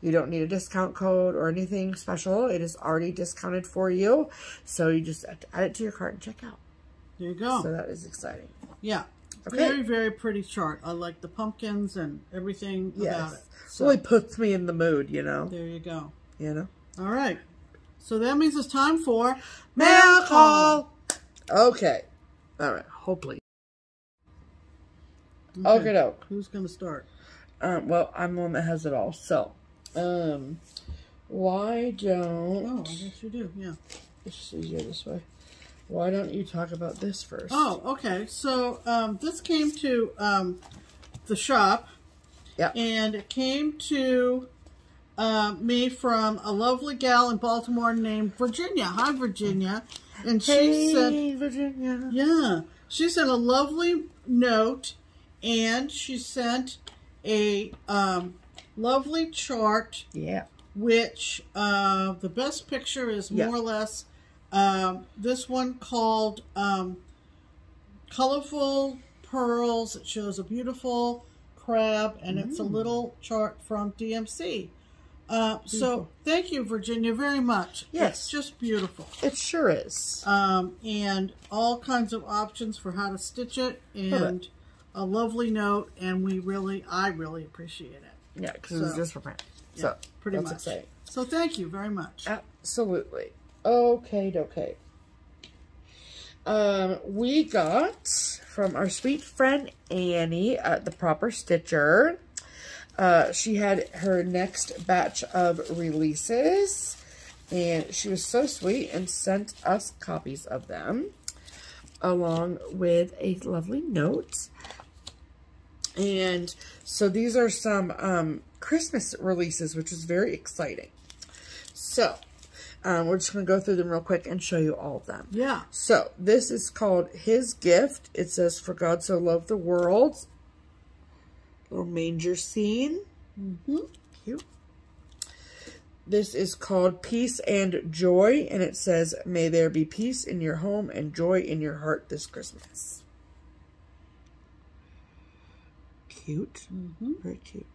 You don't need a discount code or anything special. It is already discounted for you. So you just have to add it to your cart and check out. There you go. So that is exciting. Yeah. Okay. Very, very pretty chart. I like the pumpkins and everything about it. So really puts me in the mood, you know. There you go. You know. All right. So that means it's time for mail call. Okay. All right. Hopefully. Okay, doke. Who's going to start? Well, I'm the one that has it all. So, why don't... Oh, I guess you do, yeah. It's just easier this way. Why don't you talk about this first? Oh, okay. So, this came to the shop. Yeah. And it came to me from a lovely gal in Baltimore named Virginia. Hi, Virginia. And she said... Virginia. Yeah. She sent a lovely note, and she sent a lovely chart. Yeah. Which the best picture is more or less this one called Colorful Pearls. It shows a beautiful crab, and it's a little chart from DMC. So thank you, Virginia, very much. Yes. It's just beautiful. It sure is. And all kinds of options for how to stitch it, and a lovely note, and I really appreciate it. Yeah, because it's just for print. So, yeah, pretty much. Exciting. So thank you very much. Absolutely. Okay. We got from our sweet friend Annie at the Proper Stitcher. She had her next batch of releases, and she was so sweet and sent us copies of them along with a lovely note. And so these are some Christmas releases, which is very exciting. So we're just going to go through them real quick and show you all of them. Yeah. So this is called His Gift. It says, "For God so loved the world." Little manger scene. Cute. This is called Peace and Joy, and it says, "May there be peace in your home and joy in your heart this Christmas." Cute. Very cute.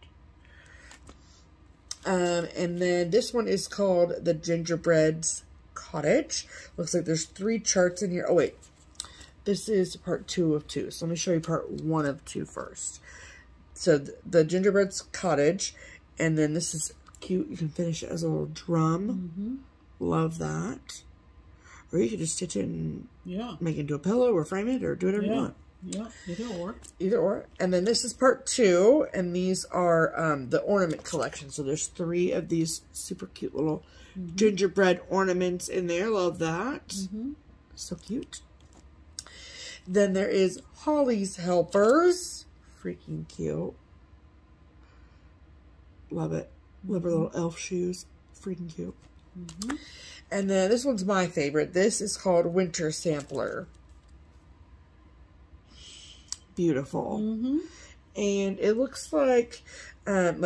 And then this one is called The Gingerbread's Cottage. Looks like there's 3 charts in here. Oh, wait. This is part 2 of 2. So let me show you part 1 of 2 first. So the Gingerbread's Cottage. And then this is cute. You can finish it as a little drum. Love that. Or you could just stitch it and make it into a pillow or frame it or do whatever you want. Yeah, either or. Either or. And then this is part 2, and these are the ornament collection. So there's 3 of these super cute little gingerbread ornaments in there. Love that. So cute. Then there is Holly's Helpers. Freaking cute. Love it. Love her little elf shoes. Freaking cute. And then this one's my favorite. This is called Winter Sampler. Beautiful. And it looks like on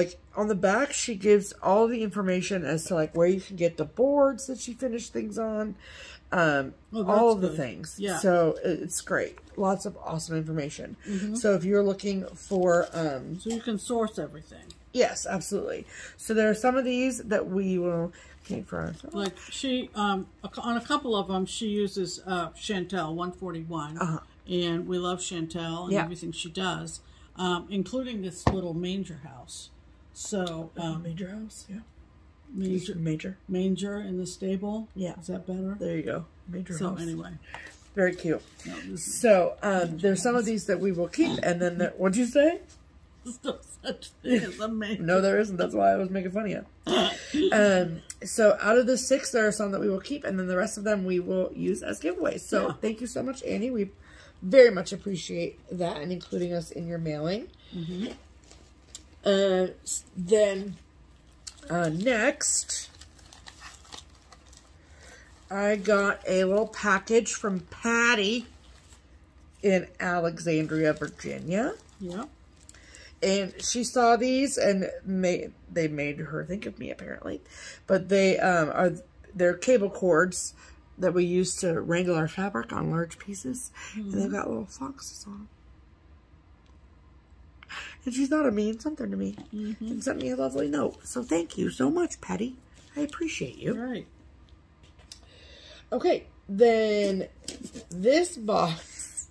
the back she gives all the information as to like where you can get the boards that she finished things on, all of the things. Yeah, so it's great. Lots of awesome information. So if you're looking for so you can source everything. Yes, absolutely. So there are some of these that we will like she on a couple of them she uses Chantel 141. And we love Chantel and everything she does, including this little manger house. So, manger house, manger in the stable. Yeah, is that better? There you go, manger house. So anyway, very cute. No, so there's some of these that we will keep, and then what'd you say? There's no such thing as a manger. No, there isn't. That's why I was making fun of you. So out of the 6, there are some that we will keep, and then the rest of them we will use as giveaways. So thank you so much, Annie. We very much appreciate that and including us in your mailing. Then next, I got a little package from Patty in Alexandria, Virginia. Yeah. And she saw these and they made her think of me, apparently. But they're cable cords that we use to wrangle our fabric on large pieces. And they've got little foxes on them. And she thought of me and sent them to me. And sent me a lovely note. So thank you so much, Patty. I appreciate you. All right. Okay, then this box.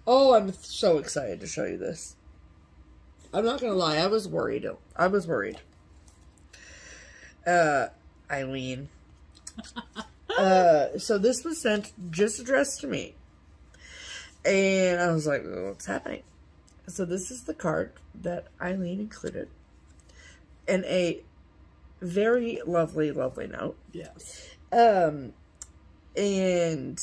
Oh, I'm so excited to show you this. I'm not going to lie. I was worried. Eileen. So this was sent just addressed to me. And I was like, what's happening? So this is the card that Eileen included. And a very lovely, lovely note. Yes. And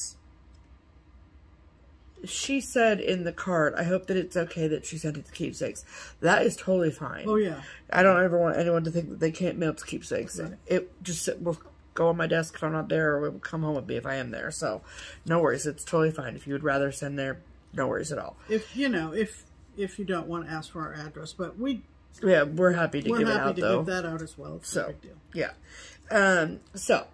she said in the card, I hope that it's okay that she sent it to keepsakes. That is totally fine. Oh, yeah. I don't ever want anyone to think that they can't mail to keepsakes. Right. It just will go on my desk if I'm not there, or it will come home with me if I am there. So, no worries. It's totally fine. If you would rather send there, no worries at all. If, you know, if you don't want to ask for our address, but yeah, we're happy to give it out, though. Give that out as well. It's no big deal. Yeah. So,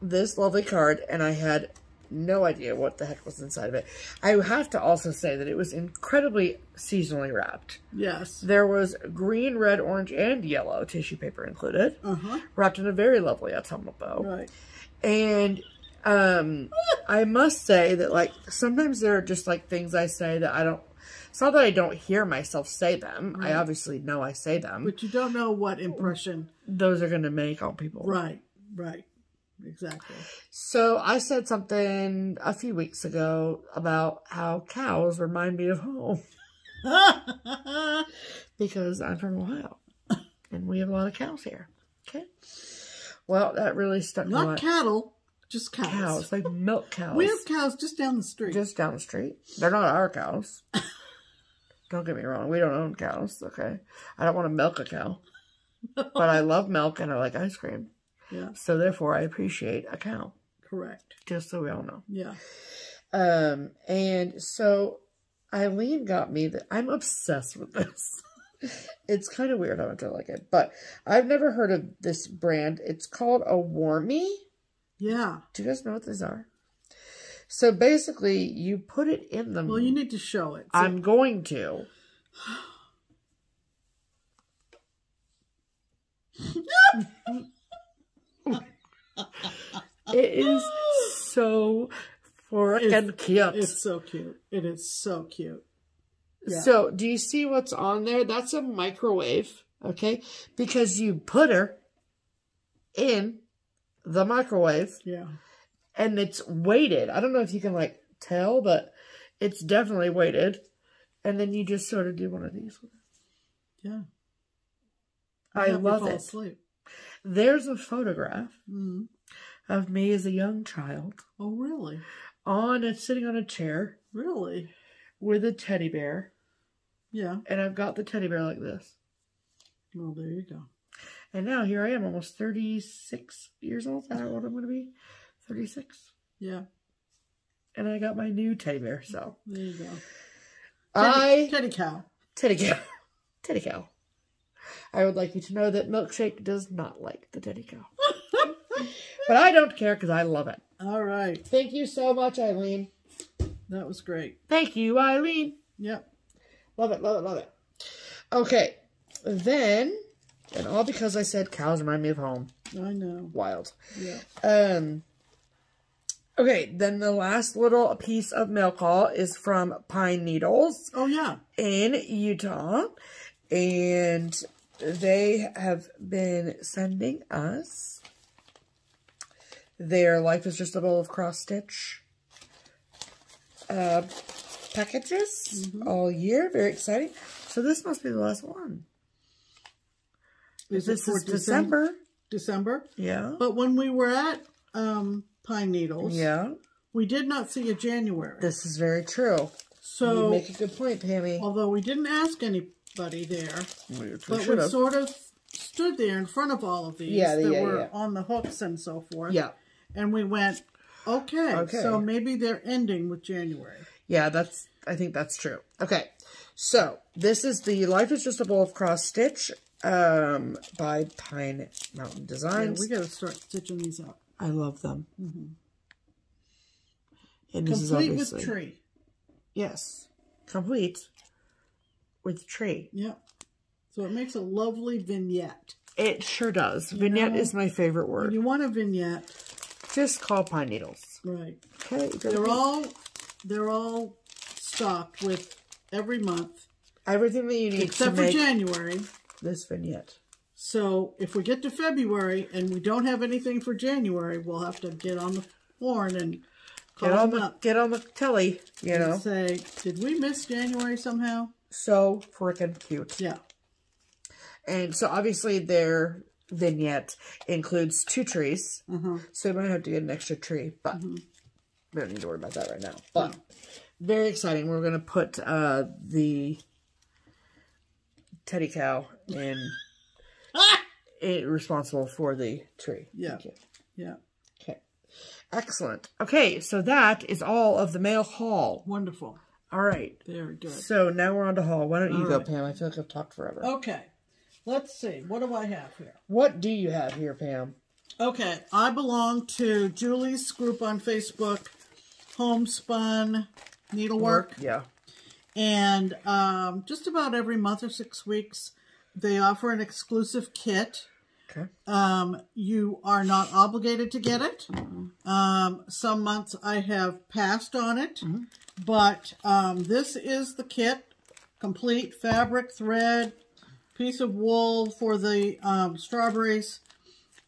this lovely card, and I had no idea what the heck was inside of it. I have to also say that it was incredibly seasonally wrapped. Yes. There was green, red, orange, and yellow tissue paper included. Wrapped in a very lovely autumnal bow. Right. And I must say that, like, sometimes there are just, like, things I say that I don't... It's not that I don't hear myself say them. Right. I obviously know I say them. But you don't know what impression those are going to make on people. Right. Right. Exactly. So I said something a few weeks ago about how cows remind me of home. Because I'm from Ohio. And we have a lot of cows here. Okay. Well, that really stuck to my... Not cattle, just cows. Cows, like milk cows. We have cows just down the street. Just down the street. They're not our cows. Don't get me wrong. We don't own cows, okay? I don't want to milk a cow. But I love milk and I like ice cream. Yeah. So therefore, I appreciate a cow. Correct. Just so we all know. Yeah. And so Eileen got me that I'm obsessed with this. It's kind of weird. I don't like it, but I've never heard of this brand. It's called a Warmie. Yeah. Do you guys know what these are? So basically, you put it in them. Well, you need to show it. So I'm going to. It is so freaking cute. It's so cute. It is so cute. Yeah. So, do you see what's on there? That's a microwave, okay? Because you put her in the microwave. Yeah. And it's weighted. I don't know if you can, like, tell, but it's definitely weighted. And then you just sort of do one of these with it. Yeah. I love it. Asleep. There's a photograph of me as a young child. Oh, really? Sitting on a chair. Really? With a teddy bear. Yeah. And I've got the teddy bear like this. Well, there you go. And now here I am, almost 36 years old. Is that what I'm going to be? 36. Yeah. And I got my new teddy bear, so. There you go. Teddy cow. Teddy cow. Teddy cow. I would like you to know that Milkshake does not like the teddy cow. But I don't care because I love it. All right. Thank you so much, Eileen. That was great. Thank you, Eileen. Yep. Love it, love it, love it. Okay. Then, and all because I said cows remind me of home. I know. Wild. Yeah. Okay, then the last little piece of mail call is from Pine Needles. Oh, yeah. In Utah. And they have been sending us their Life is Just a Bowl of Cross-Stitch packages all year. Very exciting. So this must be the last one. This is December. December? Yeah. But when we were at Pine Needles, we did not see a January. This is very true. So you make a good point, Pammy. Although we didn't ask anybody there, but we sort of stood there in front of all of these that were on the hooks and so forth. Yeah. And we went, okay, so maybe they're ending with January. Yeah, I think that's true. Okay, so this is the Life is Just a Bowl of Cross Stitch by Pine Mountain Designs. Yeah, we got to start stitching these up. I love them. And Complete this is obviously, with tree. Yes, complete with tree. Yep. So it makes a lovely vignette. It sure does. Vignette is my favorite word. When you want a vignette, just call pine needles. Right. Okay. They're all stocked with every month. Everything that you need except to make for January. This vignette. So if we get to February and we don't have anything for January, we'll have to get on the horn and get on the telly, you know. Say, did we miss January somehow? So freaking cute. Yeah. And so obviously their vignette includes 2 trees. So we might have to get an extra tree, but we don't need to worry about that right now. But very exciting. We're going to put the teddy cow in responsible for the tree. Yeah. Yeah. Okay. Excellent. Okay, so that is all of the mail haul. Wonderful. All right. Very good. So now we're on to haul. Why don't you go, Pam? I feel like I've talked forever. Okay. Let's see. What do I have here? What do you have here, Pam? Okay. I belong to Julie's group on Facebook, Homespun Needlework. Yeah. And just about every month or 6 weeks, they offer an exclusive kit. Okay. You are not obligated to get it. Some months I have passed on it. But this is the kit. Complete fabric, thread, piece of wool for the strawberries.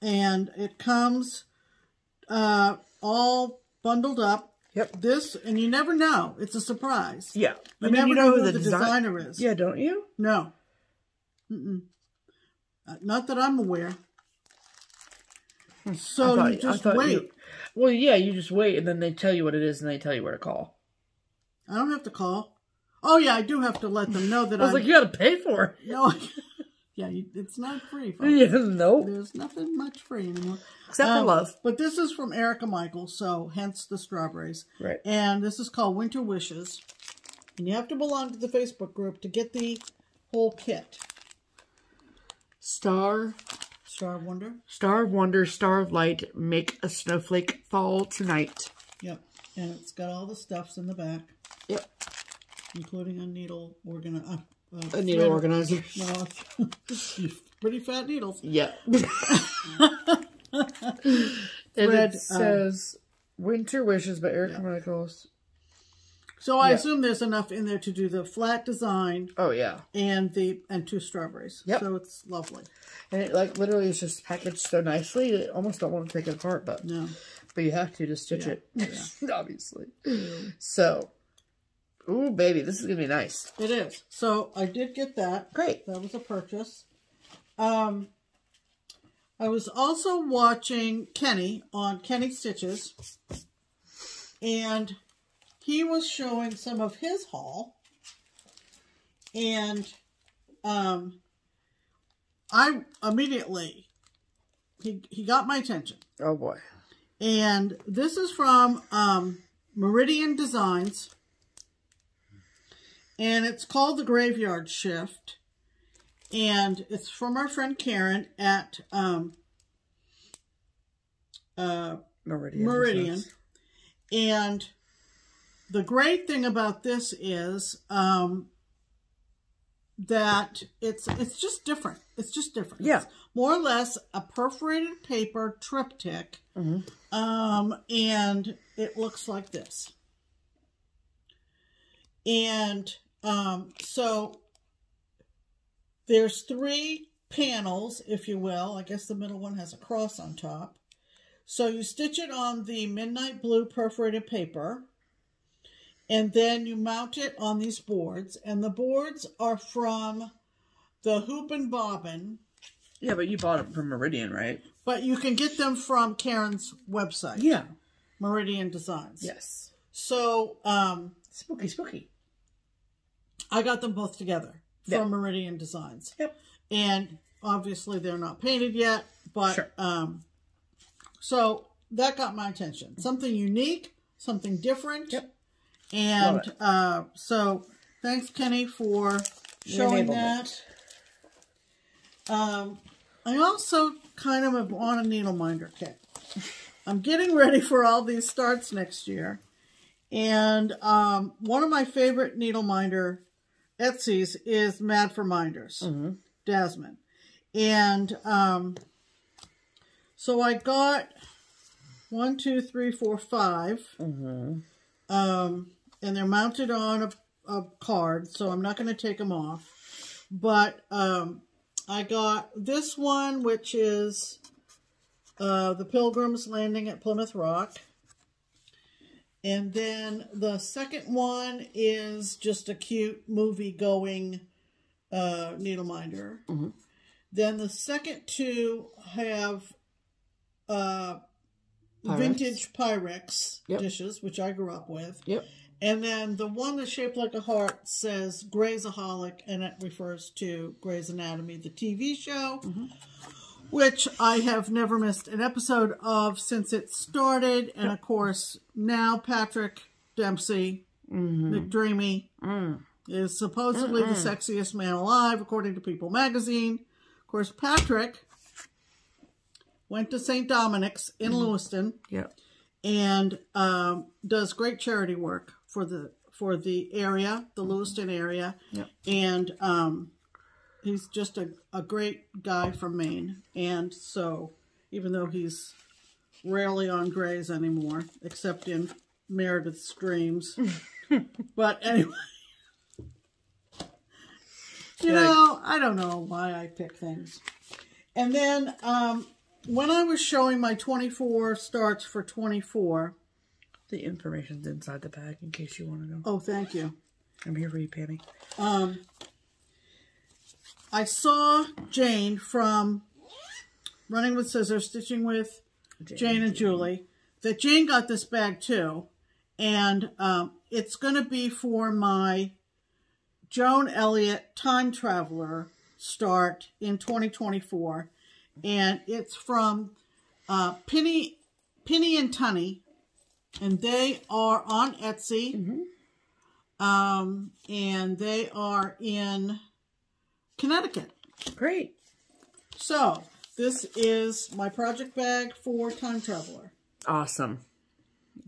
And it comes all bundled up. Yep. This, and you never know. It's a surprise. Yeah. You never know who the designer is. Yeah, don't you? No. Not that I'm aware. So you just wait. Well, yeah, you just wait, and then they tell you what it is, and they tell you where to call. I don't have to call. Oh, yeah, I do have to let them know that I was like, you got to pay for it. No, yeah, it's not free, folks. Yeah, no. There's nothing much free anymore. Except for love. But this is from Erica Michael, so hence the strawberries. Right. And this is called Winter Wishes. And you have to belong to the Facebook group to get the whole kit. Star of Wonder. Star of Wonder, Star of Light, make a snowflake fall tonight. Yep. And it's got all the stuffs in the back. Yep. Including a needle organizer. A needle organizer. No, pretty fat needles. Yeah. And it says Winter Wishes by Erica Michaels. So I assume there's enough in there to do the flat design. Oh yeah. And 2 strawberries. Yep. So it's lovely. And it like literally is just packaged so nicely. You almost don't want to take it apart, but no. But you have to stitch it. Yeah. Obviously. So ooh, baby, this is gonna be nice. It is. So I did get that. Great. That was a purchase. I was also watching Kenny on Kenny Stitches, and he was showing some of his haul, and I immediately, he got my attention. Oh boy. And this is from Meridian Designs, and it's called The Graveyard Shift. And it's from our friend Karen at Meridian. And the great thing about this is that it's just different. It's just different. Yeah. It's more or less a perforated paper triptych. And it looks like this. And so there's 3 panels, if you will. I guess the middle one has a cross on top. So you stitch it on the midnight blue perforated paper, and then you mount it on these boards. And the boards are from the Hoop and Bobbin. Yeah, but you bought them from Meridian, right? But you can get them from Karen's website. Yeah. Meridian Designs. Yes. So, spooky, spooky. I got them both together from Meridian Designs. Yep. And obviously they're not painted yet, but sure. So that got my attention. Something unique, something different. Yep. And so thanks, Kenny, for showing that. I also kind of am on a needle minder kit. I'm getting ready for all these starts next year. And one of my favorite needle minder Etsy's is Mad for Minders, Dasman. And so I got 1, 2, 3, 4, 5. And they're mounted on a card, so I'm not going to take them off. But I got this one, which is the Pilgrims landing at Plymouth Rock. And then the second one is just a cute movie-going needle minder. Then the second two have vintage Pyrex dishes, which I grew up with. And then the one that's shaped like a heart says Grey's-aholic, and it refers to Grey's Anatomy, the TV show, which I have never missed an episode of since it started. And, of course, now Patrick Dempsey, McDreamy, is supposedly the sexiest man alive, according to People magazine. Of course, Patrick went to St. Dominic's in Lewiston and does great charity work for the area, the Lewiston area. And he's just a great guy from Maine. And so, even though he's rarely on Grey's anymore, except in Meredith's dreams. But anyway, you know, I don't know why I pick things. And then when I was showing my 24 starts for 24... The information's inside the bag in case you want to know. Oh, thank you. I'm here for you, Pammy. I saw Jane from Running with Scissors, Stitching with Jane and Julie, that Jane got this bag too. And it's going to be for my Joan Elliott Time Traveler start in 2024. And it's from Penny and Tunny. And they are on Etsy. And they are in Connecticut. Great. So, this is my project bag for Time Traveler. Awesome.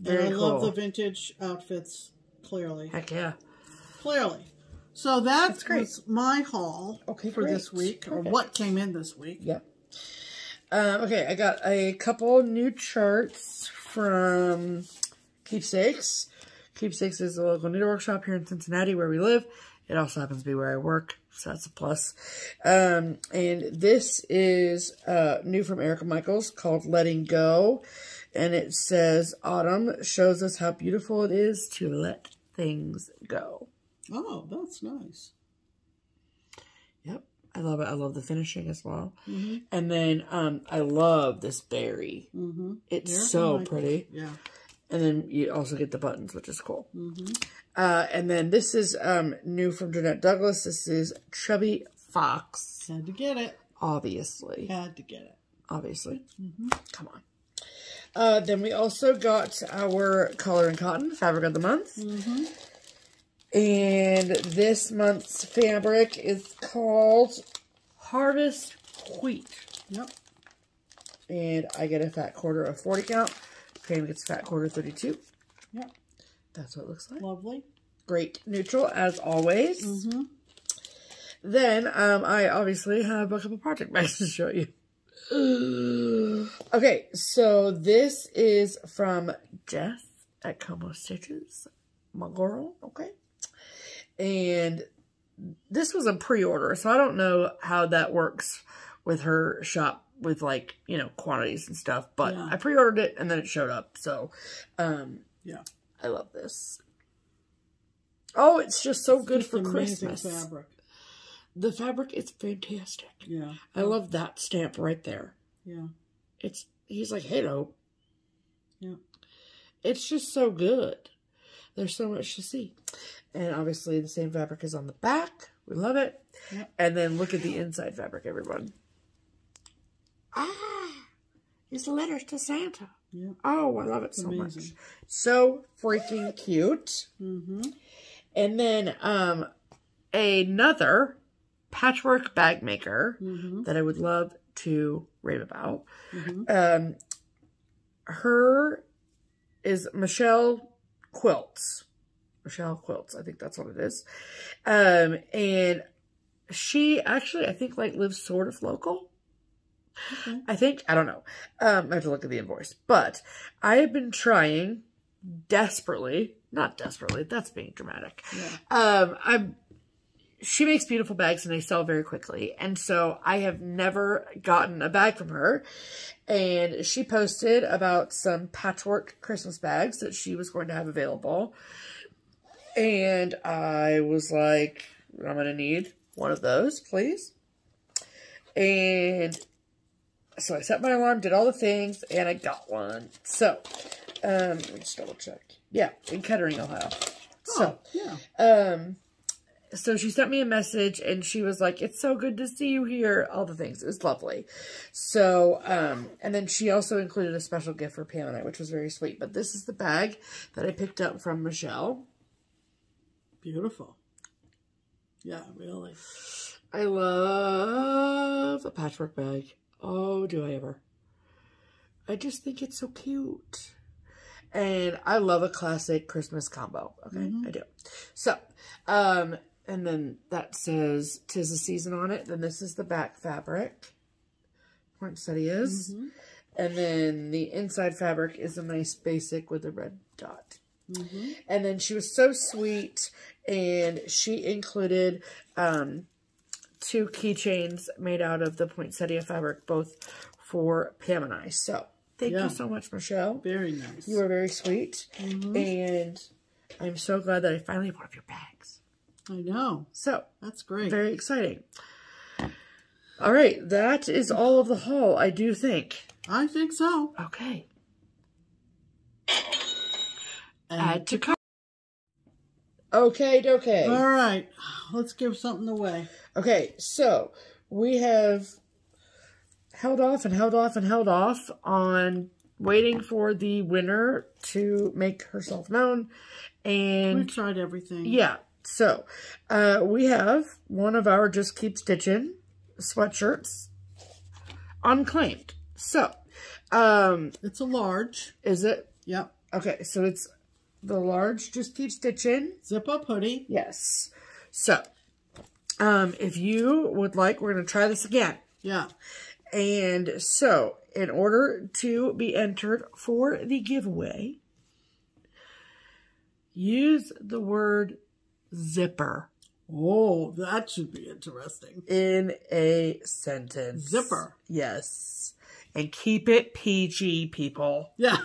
Very cool. I love the vintage outfits, clearly. Heck yeah. Clearly. So, that's my haul for this week, or what came in this week. Yep. Okay, I got a couple new charts from Keepsakes. Keepsakes is a local needlework shop here in Cincinnati where we live. It also happens to be where I work, so that's a plus. And this is new from Erica Michaels called Letting Go. And it says, Autumn shows us how beautiful it is to let things go. Oh, that's nice. Yep. I love it. I love the finishing as well. And then I love this berry. It's so pretty. Yeah. And then you also get the buttons, which is cool. And then this is new from Jeanette Douglas. This is Chubby Fox. Had to get it. Obviously. Had to get it. Obviously. Come on. Then we also got our Color and Cotton Fabric of the Month. And this month's fabric is called Harvest Wheat. Yep. And I get a fat quarter of 40 count. Pam gets a fat quarter 32. Yep. That's what it looks like. Lovely. Great neutral as always. Then I obviously have a couple project bags to show you. Okay, so this is from Jess at Como Stitches, my girl. Okay. And this was a pre-order, so I don't know how that works with her shop with, like, you know, quantities and stuff. But I pre-ordered it, and then it showed up. So, yeah. I love this. Oh, it's just so good for Christmas. Fabric. The fabric is fantastic. Yeah. I love that stamp right there. Yeah. He's like, hey, dope. Yeah. It's just so good. There's so much to see. And obviously the same fabric is on the back. We love it. Yep. And then look at the inside fabric, everyone. It's letters to Santa. Yeah. Oh, I love it so much. So freaking cute. And then another patchwork bag maker that I would love to rave about. Her is Michelle Quilts. Michelle Quilts, I think that's what it is. And she actually, I think, like, lives sort of local. I think, I don't know. I have to look at the invoice. But I have been trying not desperately, that's being dramatic. She makes beautiful bags and they sell very quickly. And so I have never gotten a bag from her. And she posted about some patchwork Christmas bags that she was going to have available. And I was like, I'm going to need one of those, please. And so I set my alarm, did all the things, and I got one. So, let me just double check. Yeah, in Kettering, Ohio. So, so she sent me a message, and she was like, it's so good to see you here. All the things. It was lovely. So, and then she also included a special gift for Pam and I, which was very sweet. But this is the bag that I picked up from Michelle. Beautiful. Yeah, really. I love a patchwork bag. Oh, do I ever. I just think it's so cute. And I love a classic Christmas combo. Okay, I do. So, and then that says 'tis the season on it. Then this is the back fabric. Poinsettias. And then the inside fabric is a nice basic with a red dot. And then she was so sweet, and she included 2 keychains made out of the poinsettia fabric, both for Pam and I. So thank you so much, Michelle. Very nice. You are very sweet, and I'm so glad that I finally have one of your bags. I know. So that's great. Very exciting. All right, that is all of the haul, I do think. I think so. Okay. Add to cart. Okay. All right. Let's give something away. Okay, so we have held off on waiting for the winner to make herself known. And we've tried everything. Yeah. So we have one of our Just Keep Stitchin' sweatshirts unclaimed. So it's a large. Is it? Yep. Okay, so it's the large Just Keep Stitchin' zip up hoodie. Yes. So if you would like, we're going to try this again. Yeah. And so in order to be entered for the giveaway, use the word zipper. Oh, that should be interesting. In a sentence. Zipper. Yes. And keep it PG, people. Yeah.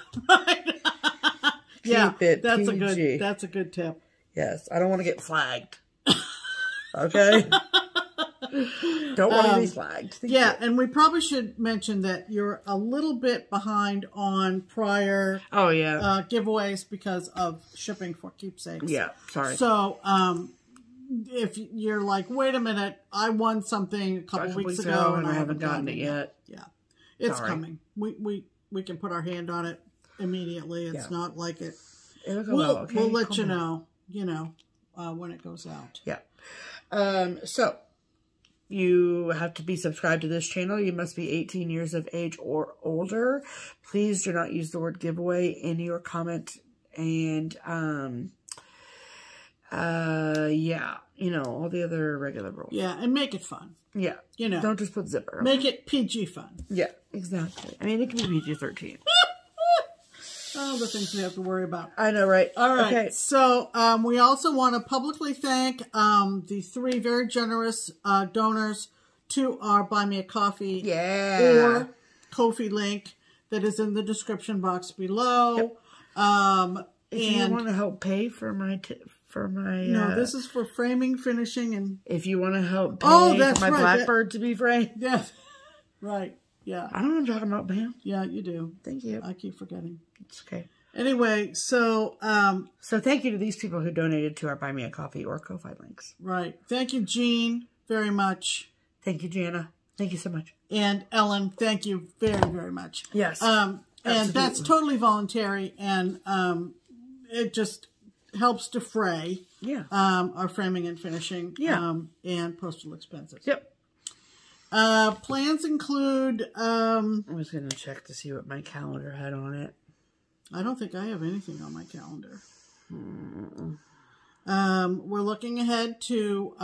Keep it PG. That's a good tip. Yes. I don't want to get flagged. Okay? Don't want to be flagged. Yeah, and we probably should mention that you're a little bit behind on prior giveaways because of shipping for keepsakes. Yeah, sorry. So, if you're like, wait a minute, I won something a couple weeks ago and I haven't gotten it yet. Yeah, it's coming. We can put our hand on it immediately. It's not like it. It'll go out, okay? We'll let you know, when it goes out. Yeah. So, you have to be subscribed to this channel. You must be 18 years of age or older. Please do not use the word giveaway in your comment. And, yeah, all the other regular rules. Yeah, and make it fun. Yeah. Don't just put zipper. Make it PG fun. Yeah, exactly. I mean, it can be PG-13. Oh, the things we have to worry about. I know, right? All right. Okay. So, we also want to publicly thank the 3 very generous donors to our Buy Me a Coffee or Ko-fi link that is in the description box below. Yep. If you want to help pay for my no, this is for framing, finishing, and if you want to help pay for my Blackbird to be framed. Yeah. Right. Yeah. I don't know what I'm talking about, Pam. Yeah, you do. Thank you. I keep forgetting. It's okay. Anyway, so thank you to these people who donated to our Buy Me a Coffee or Ko-fi links. Right. Thank you, Jean, very much. Thank you, Jana. Thank you so much. And Ellen, thank you very, very much. Yes. And that's totally voluntary, and it just helps defray our framing and finishing and postal expenses. Yep. Plans include... I was going to check to see what my calendar had on it. I don't think I have anything on my calendar. We're looking ahead to,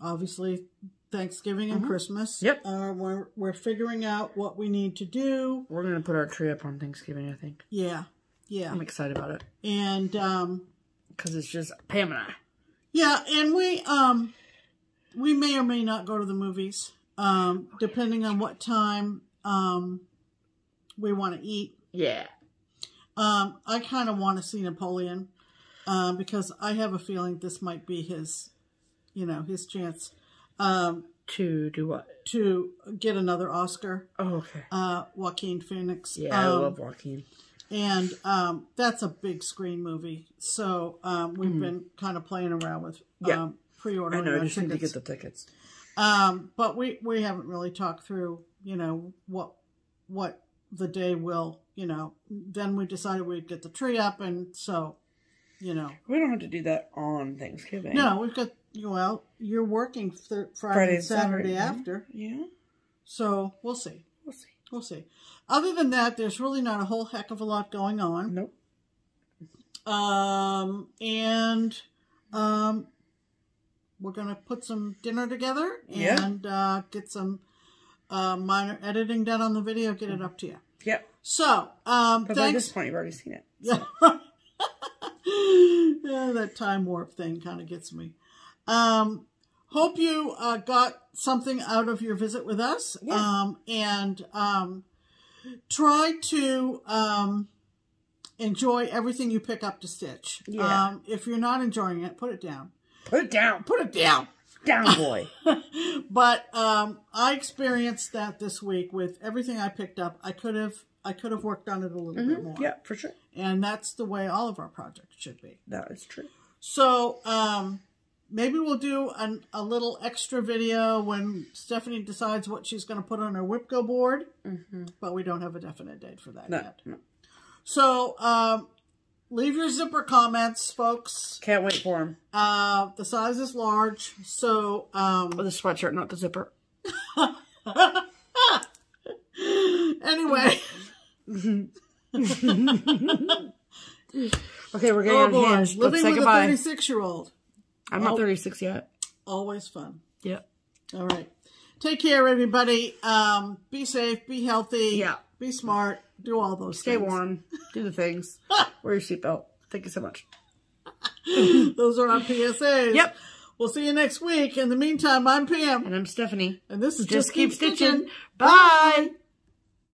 obviously, Thanksgiving and Christmas. Yep. We're figuring out what we need to do. We're going to put our tree up on Thanksgiving, I think. Yeah. Yeah. I'm excited about it. And, because it's just Pam and I. Yeah, and we may or may not go to the movies, depending on what time, we want to eat. Yeah. I kind of want to see Napoleon, because I have a feeling this might be his, his chance, to do what? To get another Oscar. Oh, okay. Joaquin Phoenix. Yeah, I love Joaquin. And, that's a big screen movie. So, we've been kind of playing around with, pre-ordering. I know, I just need to get the tickets. But we haven't really talked through, what the day will, then we decided we'd get the tree up, and so, We don't have to do that on Thanksgiving. No, we've got, you're working Friday and Saturday after. Yeah. So, we'll see. We'll see. Other than that, there's really not a whole heck of a lot going on. Nope. We're going to put some dinner together and get some minor editing done on the video, get it up to you. Yep. So, but by this point, you've already seen it. So. Yeah, that time warp thing kind of gets me. Hope you got something out of your visit with us. Yeah. And try to enjoy everything you pick up to stitch. Yeah. If you're not enjoying it, put it down. Put it down. Put it down. Down, boy. But I experienced that this week with everything I picked up. I could have worked on it a little bit more. Yeah, for sure. And that's the way all of our projects should be. That is true. So maybe we'll do a little extra video when Stephanie decides what she's going to put on her Whipco board. But we don't have a definite date for that yet. No. So leave your zipper comments, folks. Can't wait for them. The size is large, so... With a sweatshirt, not the zipper. Anyway. Okay, we're getting unhinged. Let's say goodbye. Living with a 36-year-old. I'm not 36 yet. Always fun. Yep. All right. Take care, everybody. Be safe. Be healthy. Yeah. Be smart. Do all those things. Stay warm. Do the things. Wear your seatbelt. Thank you so much. Those are our PSAs. Yep. We'll see you next week. In the meantime, I'm Pam. And I'm Stephanie. And this is Just Keep Stitching. Bye.